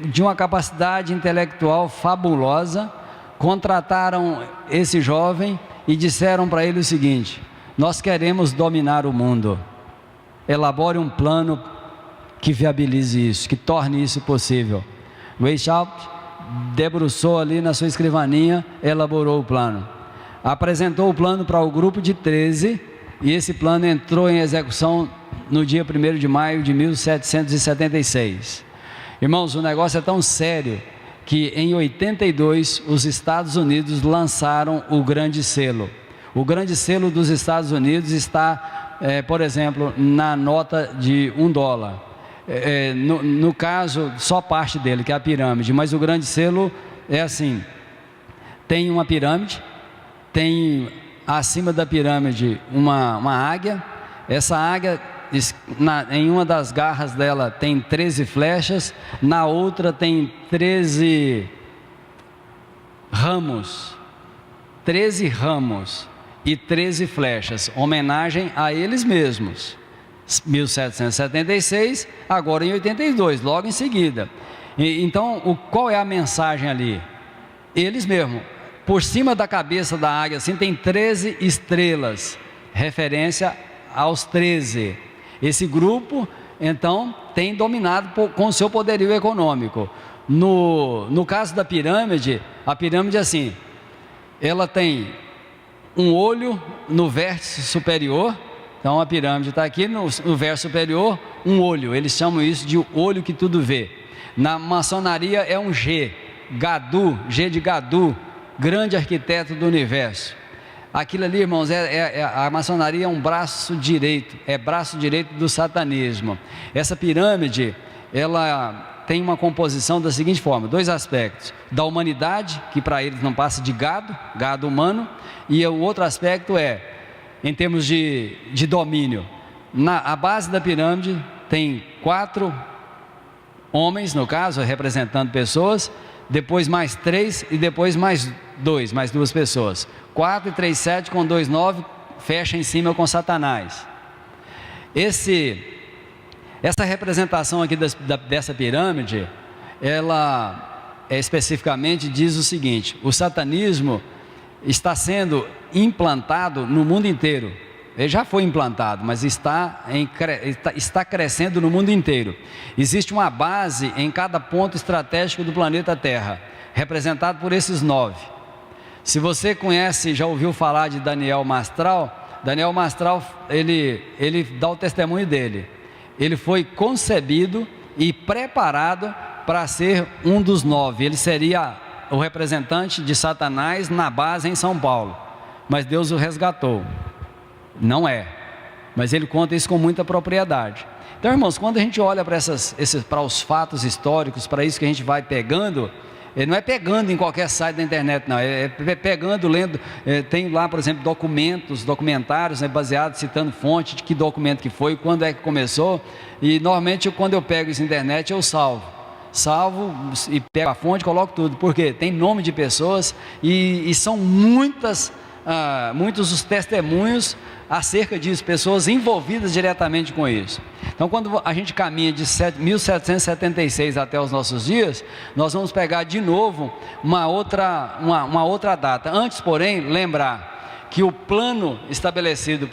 de uma capacidade intelectual fabulosa. Contrataram esse jovem e disseram para ele o seguinte: nós queremos dominar o mundo, elabore um plano que viabilize isso, que torne isso possível. Weishaupt debruçou ali na sua escrivaninha, elaborou o plano, apresentou o plano para o grupo de 13, e esse plano entrou em execução no dia 1º de maio de 1776. Irmãos, o negócio é tão sério que em 82 os Estados Unidos lançaram o Grande Selo. O Grande Selo dos Estados Unidos está, por exemplo, na nota de $1. No caso, só parte dele, que é a pirâmide, mas o Grande Selo é assim: tem uma pirâmide, tem acima da pirâmide uma águia, Essa águia, em uma das garras dela tem 13 flechas, na outra tem 13 ramos. 13 ramos e 13 flechas, homenagem a eles mesmos. 1776, agora em 82, logo em seguida. Então, qual é a mensagem ali? Eles mesmos, por cima da cabeça da águia, assim, tem 13 estrelas, referência aos 13. Esse grupo, então, tem dominado com o seu poderio econômico. No caso da pirâmide, a pirâmide assim, ela tem um olho no vértice superior. Então a pirâmide está aqui no vértice superior, um olho, eles chamam isso de olho que tudo vê. Na maçonaria é um G, Gadu, G de Gadu, grande arquiteto do universo. Aquilo ali, irmãos, a maçonaria é um braço direito, é braço direito do satanismo. Essa pirâmide, ela tem uma composição da seguinte forma: 2 aspectos, da humanidade, que para eles não passa de gado humano, e o outro aspecto é, em termos de domínio, a base da pirâmide tem 4 homens, no caso, representando pessoas, depois mais 3 e depois mais 2 pessoas. 4 e 3, 7 com 2, 9, fecha em cima com Satanás. Essa representação aqui dessa pirâmide, ela especificamente diz o seguinte: o satanismo está sendo implantado no mundo inteiro. Ele já foi implantado, mas está crescendo no mundo inteiro. Existe uma base em cada ponto estratégico do planeta Terra, representado por esses 9. Se você conhece, já ouviu falar de Daniel Mastral, ele dá o testemunho dele. Ele foi concebido e preparado para ser um dos 9. Ele seria o representante de Satanás na base em São Paulo, mas Deus o resgatou. Não é, mas ele conta isso com muita propriedade. Então, irmãos, quando a gente olha para os fatos históricos, para isso que a gente vai pegando, não é pegando em qualquer site da internet, não, é pegando, lendo, tem lá, por exemplo, documentários, baseados, citando fonte de que documento que foi, quando é que começou, e normalmente quando eu pego isso na internet eu salvo e pego a fonte, coloco tudo, porque tem nome de pessoas e são muitos os testemunhos acerca disso, pessoas envolvidas diretamente com isso. Então, quando a gente caminha de 1776 até os nossos dias, nós vamos pegar de novo uma outra data. Antes, porém, lembrar que o plano estabelecido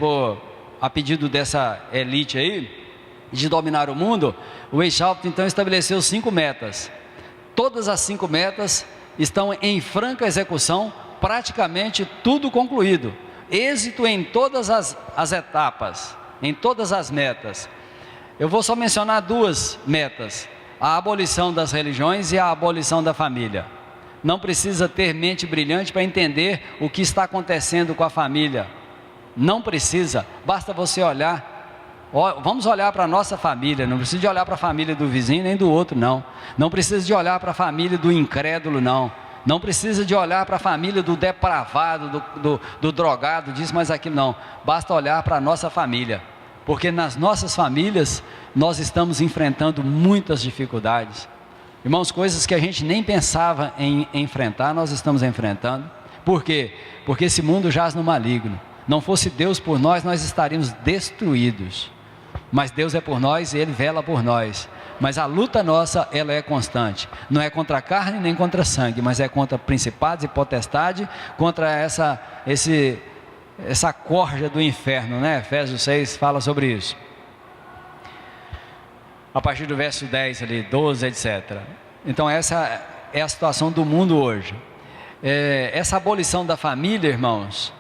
a pedido dessa elite aí, de dominar o mundo, o Weishaupt então estabeleceu 5 metas. Todas as 5 metas estão em franca execução, praticamente tudo concluído. Êxito em todas as etapas, em todas as metas. Eu vou só mencionar 2 metas: a abolição das religiões e a abolição da família. Não precisa ter mente brilhante para entender o que está acontecendo com a família. Não precisa, basta você olhar. Vamos olhar para a nossa família, não precisa de olhar para a família do vizinho nem do outro, não. Não precisa de olhar para a família do incrédulo, não. Não precisa de olhar para a família do depravado, do drogado, disso, mas aquilo não. Basta olhar para a nossa família, porque nas nossas famílias nós estamos enfrentando muitas dificuldades. Irmãos, coisas que a gente nem pensava em enfrentar, nós estamos enfrentando. Por quê? Porque esse mundo jaz no maligno. Não fosse Deus por nós, nós estaríamos destruídos. Mas Deus é por nós e Ele vela por nós. Mas a luta nossa, ela é constante. Não é contra a carne nem contra a sangue, mas é contra principados e potestade, contra essa corja do inferno, né? Efésios 6 fala sobre isso. A partir do verso 10 ali, 12, etc. Então essa é a situação do mundo hoje. Essa abolição da família, irmãos,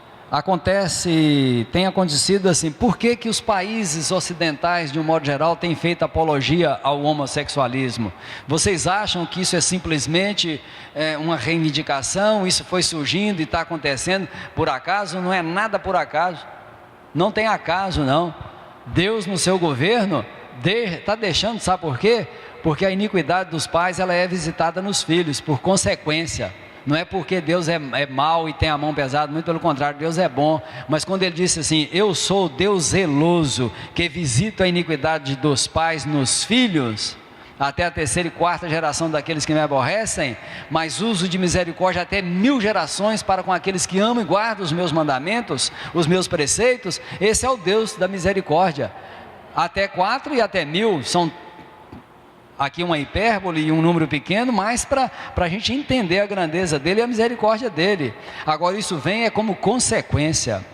tem acontecido assim. Por que os países ocidentais, de um modo geral, têm feito apologia ao homossexualismo? Vocês acham que isso é simplesmente uma reivindicação? Isso foi surgindo e está acontecendo por acaso? Não é nada por acaso. Não tem acaso, não. Deus, no seu governo, está deixando, sabe por quê? Porque a iniquidade dos pais, ela é visitada nos filhos, por consequência. Não é porque Deus é mau e tem a mão pesada, muito pelo contrário, Deus é bom. Mas quando ele disse assim: eu sou Deus zeloso, que visita a iniquidade dos pais nos filhos, até a terceira e quarta geração daqueles que me aborrecem, mas uso de misericórdia até 1000 gerações para com aqueles que amam e guardam os meus mandamentos, os meus preceitos. Esse é o Deus da misericórdia. Até 4 e até 1000 são aqui uma hipérbole e um número pequeno, mas para a gente entender a grandeza dele e a misericórdia dele. Agora isso vem como consequência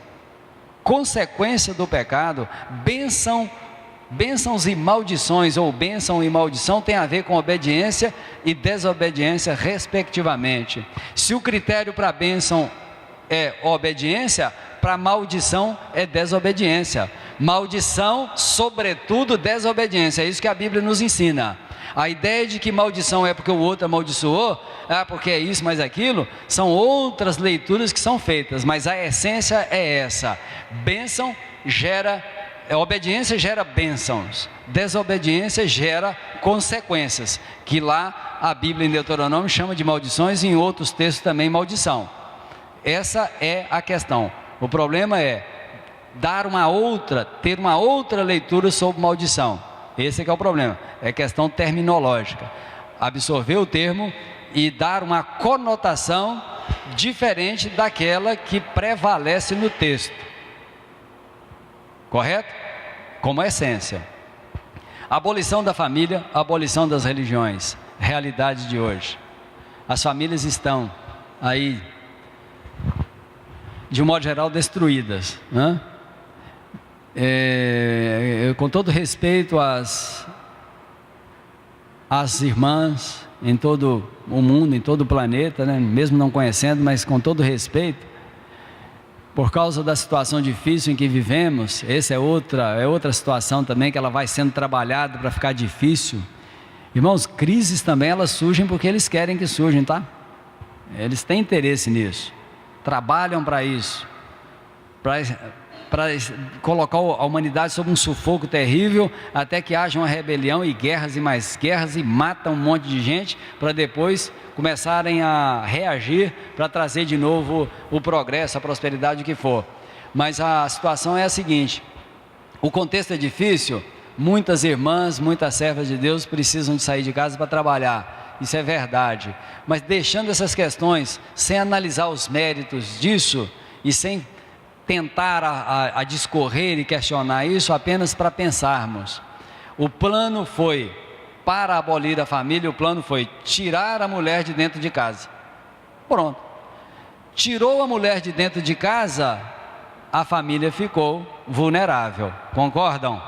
do pecado. Bênçãos e maldições, ou bênção e maldição, tem a ver com obediência e desobediência respectivamente. Se o critério para bênção é obediência, para maldição é desobediência. Maldição, sobretudo desobediência, é isso que a Bíblia nos ensina. A ideia de que maldição é porque o outro amaldiçoou, porque é isso, mas aquilo, são outras leituras que são feitas, mas a essência é essa: bênção gera, obediência gera bênçãos, desobediência gera consequências, que lá a Bíblia em Deuteronômio chama de maldições, e em outros textos também maldição. Essa é a questão. O problema é ter uma outra leitura sobre maldição. Esse é que é o problema, é questão terminológica. Absorver o termo e dar uma conotação diferente daquela que prevalece no texto. Correto? Como essência. Abolição da família, abolição das religiões. Realidade de hoje. As famílias estão aí, de um modo geral, destruídas, né? Com todo respeito às irmãs em todo o mundo, em todo o planeta, né? Mesmo não conhecendo, mas com todo respeito, por causa da situação difícil em que vivemos. Essa é outra situação também, que ela vai sendo trabalhada para ficar difícil. Irmãos, crises também elas surgem porque eles querem que surjam, tá? Eles têm interesse nisso, trabalham para isso, para colocar a humanidade sob um sufoco terrível, até que haja uma rebelião e guerras e mais guerras, e matam um monte de gente, para depois começarem a reagir, para trazer de novo o progresso, a prosperidade, o que for. Mas a situação é a seguinte: o contexto é difícil, muitas irmãs, muitas servas de Deus precisam de sair de casa para trabalhar, isso é verdade, mas deixando essas questões, sem analisar os méritos disso, e sem tentar a discorrer e questionar isso, apenas para pensarmos. O plano foi, para abolir a família, o plano foi tirar a mulher de dentro de casa. Pronto. Tirou a mulher de dentro de casa, a família ficou vulnerável. Concordam?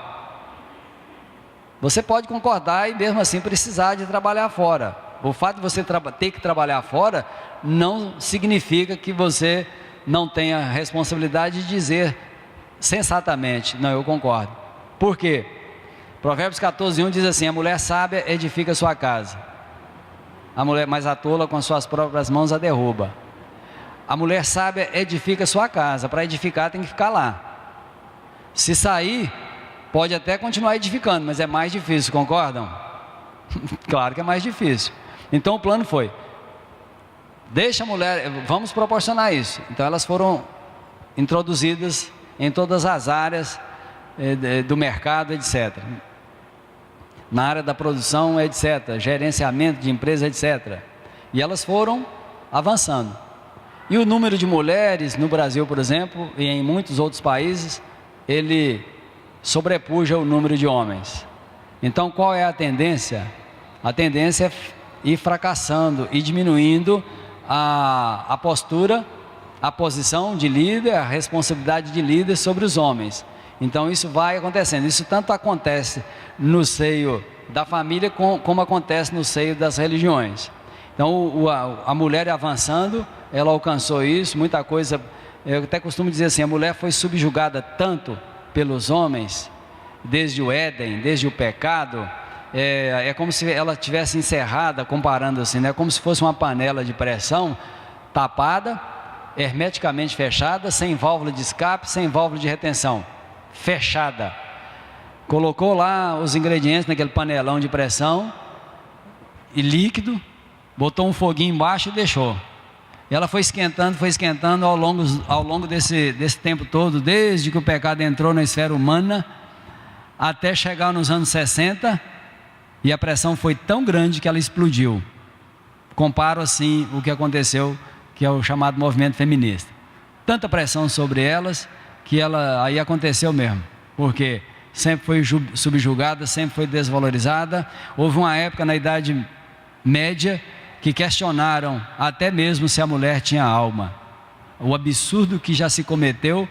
Você pode concordar e mesmo assim precisar de trabalhar fora. O fato de você ter que trabalhar fora não significa que você não tenha a responsabilidade de dizer sensatamente: não, eu concordo. Por quê? Provérbios 14:1 diz assim: a mulher sábia edifica sua casa, a mulher mais a tola com as suas próprias mãos a derruba. A mulher sábia edifica sua casa. Para edificar tem que ficar lá. Se sair, pode até continuar edificando, mas é mais difícil, concordam? Claro que é mais difícil. Então o plano foi: deixa a mulher, vamos proporcionar isso. Então elas foram introduzidas em todas as áreas do mercado, etc. Na área da produção, etc. Gerenciamento de empresa, etc. E elas foram avançando. E o número de mulheres no Brasil, por exemplo, e em muitos outros países, ele sobrepuja o número de homens. Então qual é a tendência? A tendência é ir fracassando e diminuindo a postura, a posição de líder, a responsabilidade de líder sobre os homens. Então isso vai acontecendo. Isso tanto acontece no seio da família como acontece no seio das religiões. Então a mulher avançando, ela alcançou isso, muita coisa. Eu até costumo dizer assim: a mulher foi subjugada tanto pelos homens, desde o Éden, desde o pecado. É como se ela tivesse encerrada, comparando assim, né? Como se fosse uma panela de pressão, tapada, hermeticamente fechada, sem válvula de escape, sem válvula de retenção, fechada. Colocou lá os ingredientes naquele panelão de pressão e líquido, botou um foguinho embaixo e deixou. E ela foi esquentando ao longo desse tempo todo, desde que o pecado entrou na esfera humana, até chegar nos anos 60, e a pressão foi tão grande que ela explodiu. Comparo assim o que aconteceu, que é o chamado movimento feminista. Tanta pressão sobre elas, que aí aconteceu mesmo, porque sempre foi subjugada, sempre foi desvalorizada. Houve uma época na Idade Média que questionaram até mesmo se a mulher tinha alma. O absurdo que já se cometeu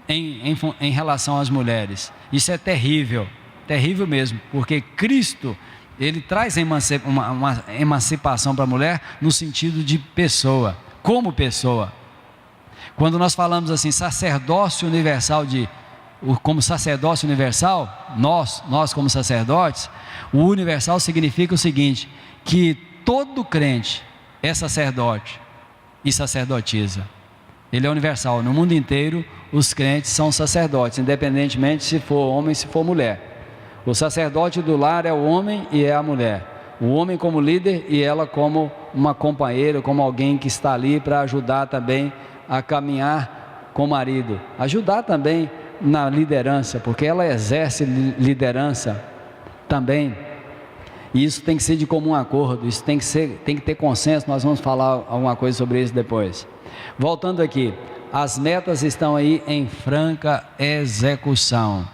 em relação às mulheres. Isso é terrível, terrível mesmo, porque Cristo, Ele traz uma emancipação para a mulher no sentido de pessoa, como pessoa. Quando nós falamos assim, sacerdócio universal, como sacerdócio universal, nós como sacerdotes, o universal significa o seguinte, que todo crente é sacerdote e sacerdotisa. Ele é universal. No mundo inteiro, os crentes são sacerdotes, independentemente se for homem, se for mulher. O sacerdote do lar é o homem e é a mulher. O homem como líder e ela como uma companheira, como alguém que está ali para ajudar também a caminhar com o marido. Ajudar também na liderança, porque ela exerce liderança também. E isso tem que ser de comum acordo, isso tem que ter consenso. Nós vamos falar alguma coisa sobre isso depois. Voltando aqui, as metas estão aí em franca execução.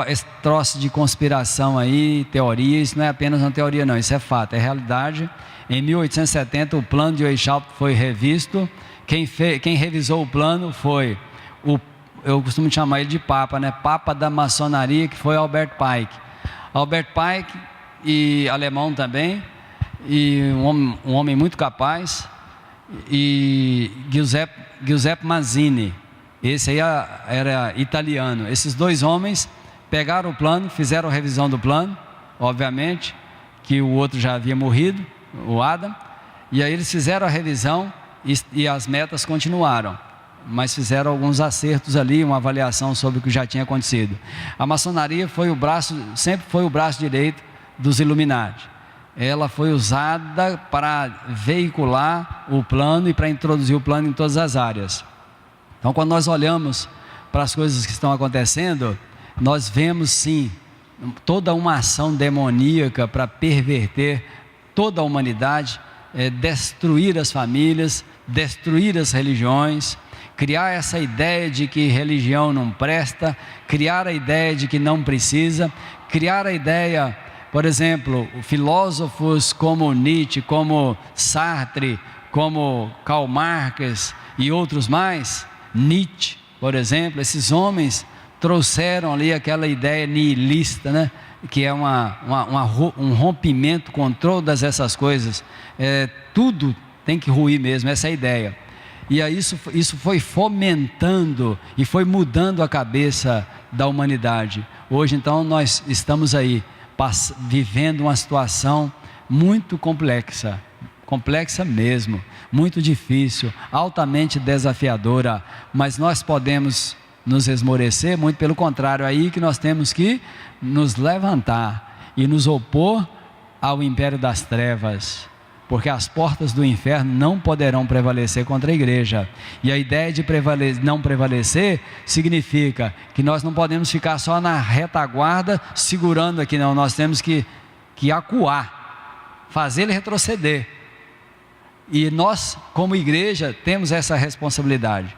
Esse troço de conspiração aí, teoria, isso não é apenas uma teoria não, isso é fato, é realidade. Em 1870 o plano de Weishaupt foi revisto. Quem revisou o plano foi eu costumo chamar ele de Papa, né? Papa da maçonaria, que foi Albert Pike. Albert Pike, e alemão também, e um homem muito capaz, e Giuseppe Mazzini, esse aí era italiano. Esses dois homens pegaram o plano, fizeram a revisão do plano, obviamente que o outro já havia morrido, o Adam, e aí eles fizeram a revisão e as metas continuaram, mas fizeram alguns acertos ali, uma avaliação sobre o que já tinha acontecido. A maçonaria sempre foi o braço direito dos Illuminati. Ela foi usada para veicular o plano e para introduzir o plano em todas as áreas. Então, quando nós olhamos para as coisas que estão acontecendo, nós vemos sim toda uma ação demoníaca para perverter toda a humanidade, destruir as famílias, destruir as religiões, criar essa ideia de que religião não presta, criar a ideia de que não precisa, criar a ideia, por exemplo, filósofos como Nietzsche, como Sartre, como Karl Marx e outros mais, Nietzsche, por exemplo, esses homens trouxeram ali aquela ideia nihilista, né? Que é um rompimento com todas essas coisas, tudo tem que ruir mesmo, essa é a ideia. E aí isso foi fomentando e foi mudando a cabeça da humanidade. Hoje então nós estamos aí vivendo uma situação muito complexa mesmo, muito difícil, altamente desafiadora, mas nós podemos nos esmorecer, muito pelo contrário, aí que nós temos que nos levantar e nos opor ao império das trevas, porque as portas do inferno não poderão prevalecer contra a igreja. E a ideia de não prevalecer significa que nós não podemos ficar só na retaguarda segurando aqui, não, nós temos que acuar, fazer ele retroceder. E nós, como igreja, temos essa responsabilidade.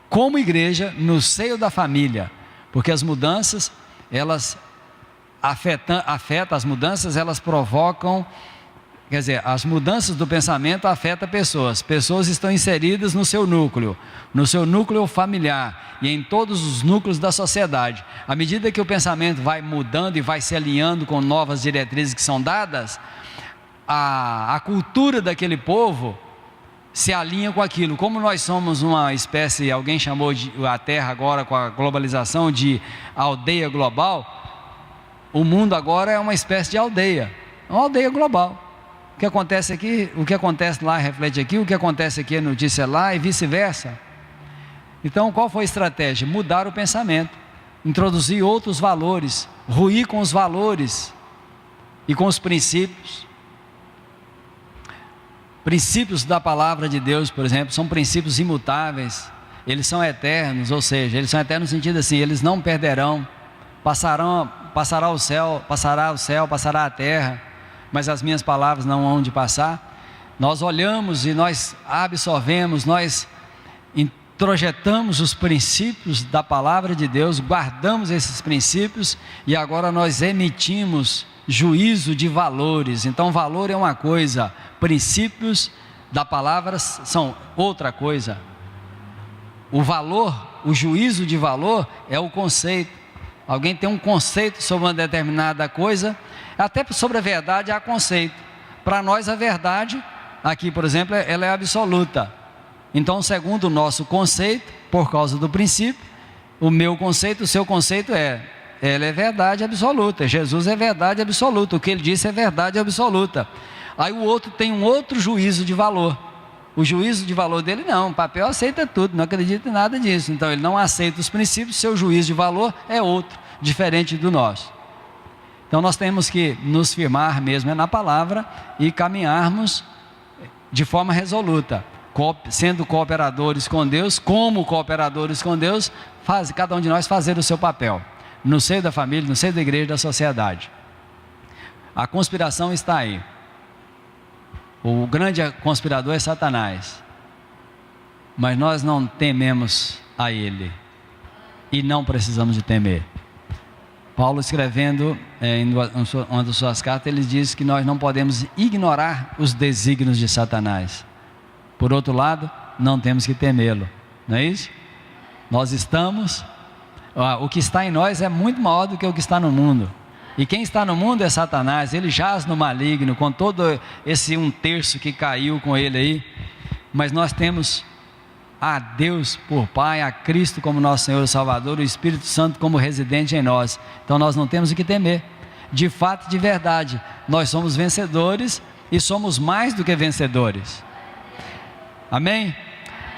Como igreja, no seio da família, porque as mudanças, elas afetam, as mudanças, elas provocam, quer dizer, as mudanças do pensamento afetam pessoas estão inseridas no seu núcleo familiar e em todos os núcleos da sociedade. À medida que o pensamento vai mudando e vai se alinhando com novas diretrizes que são dadas, a cultura daquele povo se alinha com aquilo. Como nós somos uma espécie, alguém chamou a Terra agora com a globalização de aldeia global, o mundo agora é uma espécie de aldeia, uma aldeia global. O que acontece aqui, o que acontece lá reflete aqui, o que acontece aqui é notícia lá e vice-versa. Então qual foi a estratégia? Mudar o pensamento, introduzir outros valores, ruir com os valores e com os princípios. princípios da palavra de Deus, por exemplo, são princípios imutáveis, eles são eternos, ou seja, eles são eternos no sentido assim, eles não perderão, passará o céu, passará a terra, mas as minhas palavras não hão de passar. Nós olhamos e nós absorvemos, nós introjetamos os princípios da palavra de Deus, guardamos esses princípios e agora nós emitimos juízo de valores. Então valor é uma coisa, princípios da palavra são outra coisa. O valor, o juízo de valor é o conceito. Alguém tem um conceito sobre uma determinada coisa, até sobre a verdade há conceito. Para nós a verdade, aqui por exemplo, ela é absoluta. Então segundo o nosso conceito, por causa do princípio, o meu conceito, o seu conceito ela é verdade absoluta, Jesus é verdade absoluta, o que ele disse é verdade absoluta. Aí o outro tem um outro juízo de valor. O juízo de valor dele não, o papel aceita tudo, não acredita em nada disso. Então ele não aceita os princípios, seu juízo de valor é outro, diferente do nosso. Então nós temos que nos firmar mesmo na palavra e caminharmos de forma resoluta, sendo cooperadores com Deus, como cooperadores com Deus, cada um de nós fazer o seu papel, no seio da família, no seio da igreja, da sociedade. A conspiração está aí. O grande conspirador é Satanás, mas nós não tememos a ele e não precisamos de temer. Paulo escrevendo em uma das suas cartas, ele diz que nós não podemos ignorar os desígnios de Satanás. Por outro lado, não temos que temê-lo, não é isso? Nós estamos, o que está em nós é muito maior do que o que está no mundo. E quem está no mundo é Satanás, ele jaz no maligno, com todo esse 1/3 que caiu com ele aí. Mas nós temos a Deus por Pai, a Cristo como nosso Senhor e Salvador, o Espírito Santo como residente em nós. Então nós não temos o que temer. De fato, de verdade, nós somos vencedores e somos mais do que vencedores. Amém?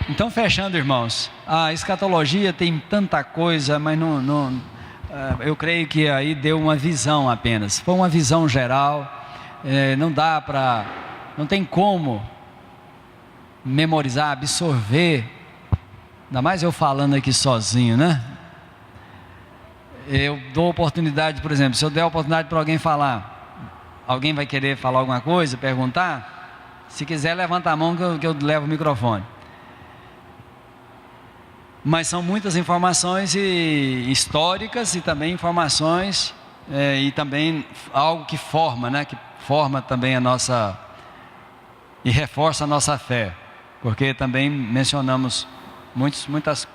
Então fechando, irmãos, a escatologia tem tanta coisa, mas eu creio que aí deu uma visão apenas, foi uma visão geral, não tem como memorizar, absorver, ainda mais eu falando aqui sozinho, né? Eu dou oportunidade, por exemplo, se eu der oportunidade para alguém falar, alguém vai querer falar alguma coisa, perguntar? Se quiser levanta a mão que eu levo o microfone. Mas são muitas informações históricas e também informações e também algo que forma, né? Que forma também a nossa e reforça a nossa fé, porque também mencionamos muitas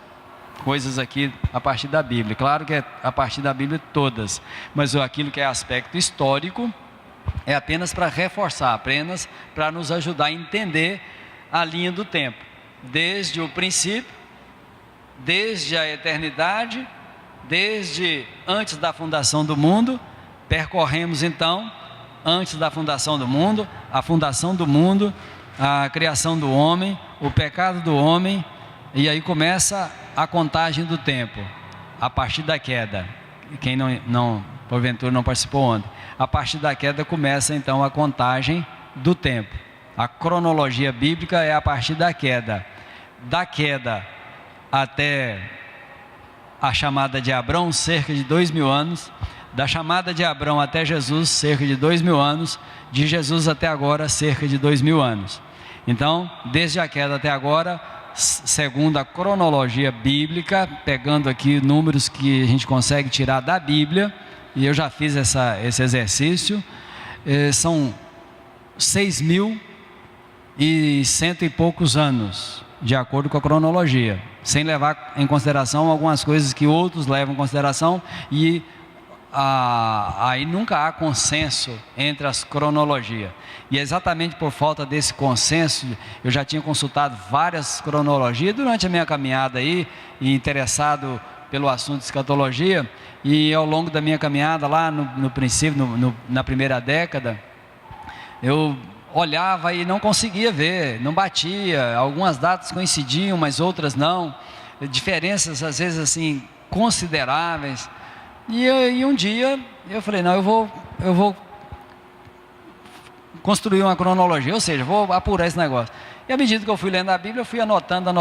coisas aqui a partir da Bíblia. Claro que é a partir da Bíblia todas, mas aquilo que é aspecto histórico é apenas para reforçar, apenas para nos ajudar a entender a linha do tempo, desde o princípio, desde a eternidade, desde antes da fundação do mundo, percorremos então, antes da fundação do mundo, a fundação do mundo, a criação do homem, o pecado do homem, e aí começa a contagem do tempo, a partir da queda. Quem porventura não participou ontem, a partir da queda começa então a contagem do tempo. A cronologia bíblica é a partir da queda até a chamada de Abrão, cerca de 2000 anos, da chamada de Abrão até Jesus, cerca de 2000 anos, de Jesus até agora, cerca de 2000 anos. Então, desde a queda até agora, segundo a cronologia bíblica, pegando aqui números que a gente consegue tirar da Bíblia, e eu já fiz esse exercício, são 6.100 e poucos anos, de acordo com a cronologia, sem levar em consideração algumas coisas que outros levam em consideração, e aí nunca há consenso entre as cronologias, e exatamente por falta desse consenso, eu já tinha consultado várias cronologias durante a minha caminhada aí, e interessado pelo assunto de escatologia, e ao longo da minha caminhada lá no princípio, na primeira década, eu olhava e não conseguia ver, não batia, algumas datas coincidiam, mas outras não, diferenças às vezes assim consideráveis, e um dia eu falei, não, eu vou construir uma cronologia, ou seja, vou apurar esse negócio. E à medida que eu fui lendo a Bíblia, eu fui anotando,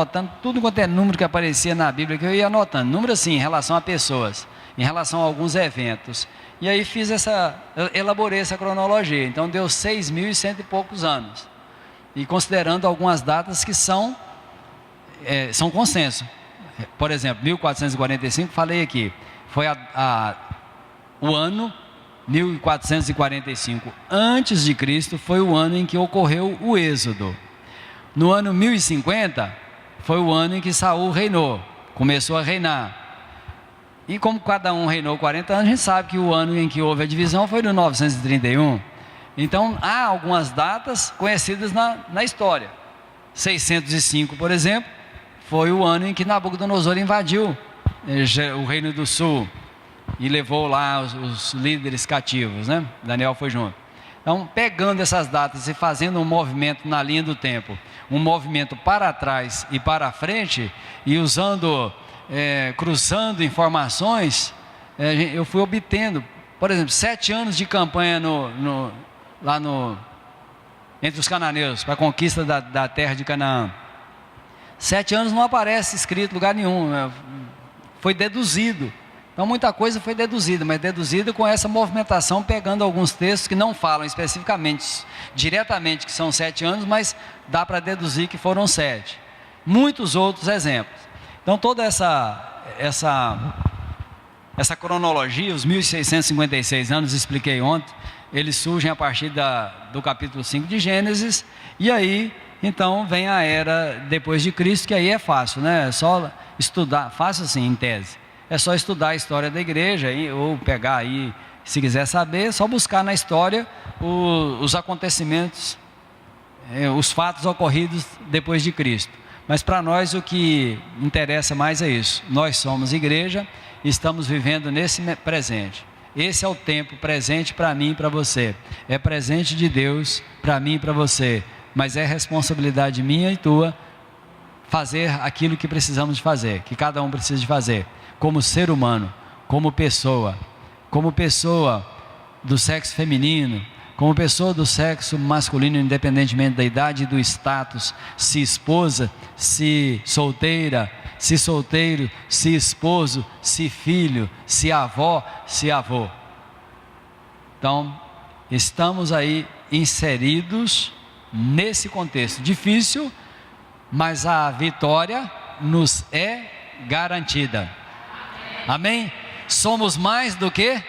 tudo quanto é número que aparecia na Bíblia, que eu ia anotando. Número assim, em relação a pessoas, em relação a alguns eventos. E aí elaborei essa cronologia. Então deu 6.100 e poucos anos. E considerando algumas datas que são consenso. Por exemplo, 1445, falei aqui, foi o ano 1445 antes de Cristo, foi o ano em que ocorreu o Êxodo. No ano 1050, foi o ano em que Saul reinou, começou a reinar. E como cada um reinou 40 anos, a gente sabe que o ano em que houve a divisão foi no 931. Então, há algumas datas conhecidas na história. 605, por exemplo, foi o ano em que Nabucodonosor invadiu o Reino do Sul e levou lá os líderes cativos, né? Daniel foi junto. Então, pegando essas datas e fazendo um movimento na linha do tempo, um movimento para trás e para frente, e cruzando informações, eu fui obtendo, por exemplo, 7 anos de campanha entre os cananeus, para a conquista da terra de Canaã. 7 anos não aparece escrito em lugar nenhum, foi deduzido. Então muita coisa foi deduzida, mas deduzida com essa movimentação, pegando alguns textos que não falam especificamente, diretamente que são 7 anos, mas dá para deduzir que foram 7. Muitos outros exemplos. Então toda essa cronologia, os 1656 anos, expliquei ontem, eles surgem a partir do capítulo 5 de Gênesis, e aí então vem a era depois de Cristo, que aí é fácil, né? É só estudar, fácil assim em tese. É só estudar a história da igreja, ou pegar aí, se quiser saber, é só buscar na história os acontecimentos, os fatos ocorridos depois de Cristo. Mas para nós o que interessa mais é isso. Nós somos igreja e estamos vivendo nesse presente. Esse é o tempo presente para mim e para você. É presente de Deus para mim e para você. Mas é responsabilidade minha e tua fazer aquilo que precisamos de fazer, que cada um precisa de fazer. Como ser humano, como pessoa do sexo feminino, como pessoa do sexo masculino, independentemente da idade e do status, se esposa, se solteira, se solteiro, se esposo, se filho, se avó, se avô. Então, estamos aí inseridos nesse contexto difícil, mas a vitória nos é garantida. Amém? Somos mais do que?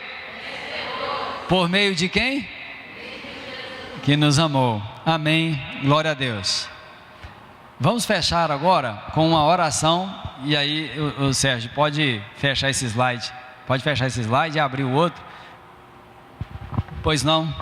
Por meio de quem? Que nos amou. Amém. Glória a Deus. Vamos fechar agora com uma oração. E aí, o Sérgio, pode fechar esse slide. Pode fechar esse slide e abrir o outro. Pois não.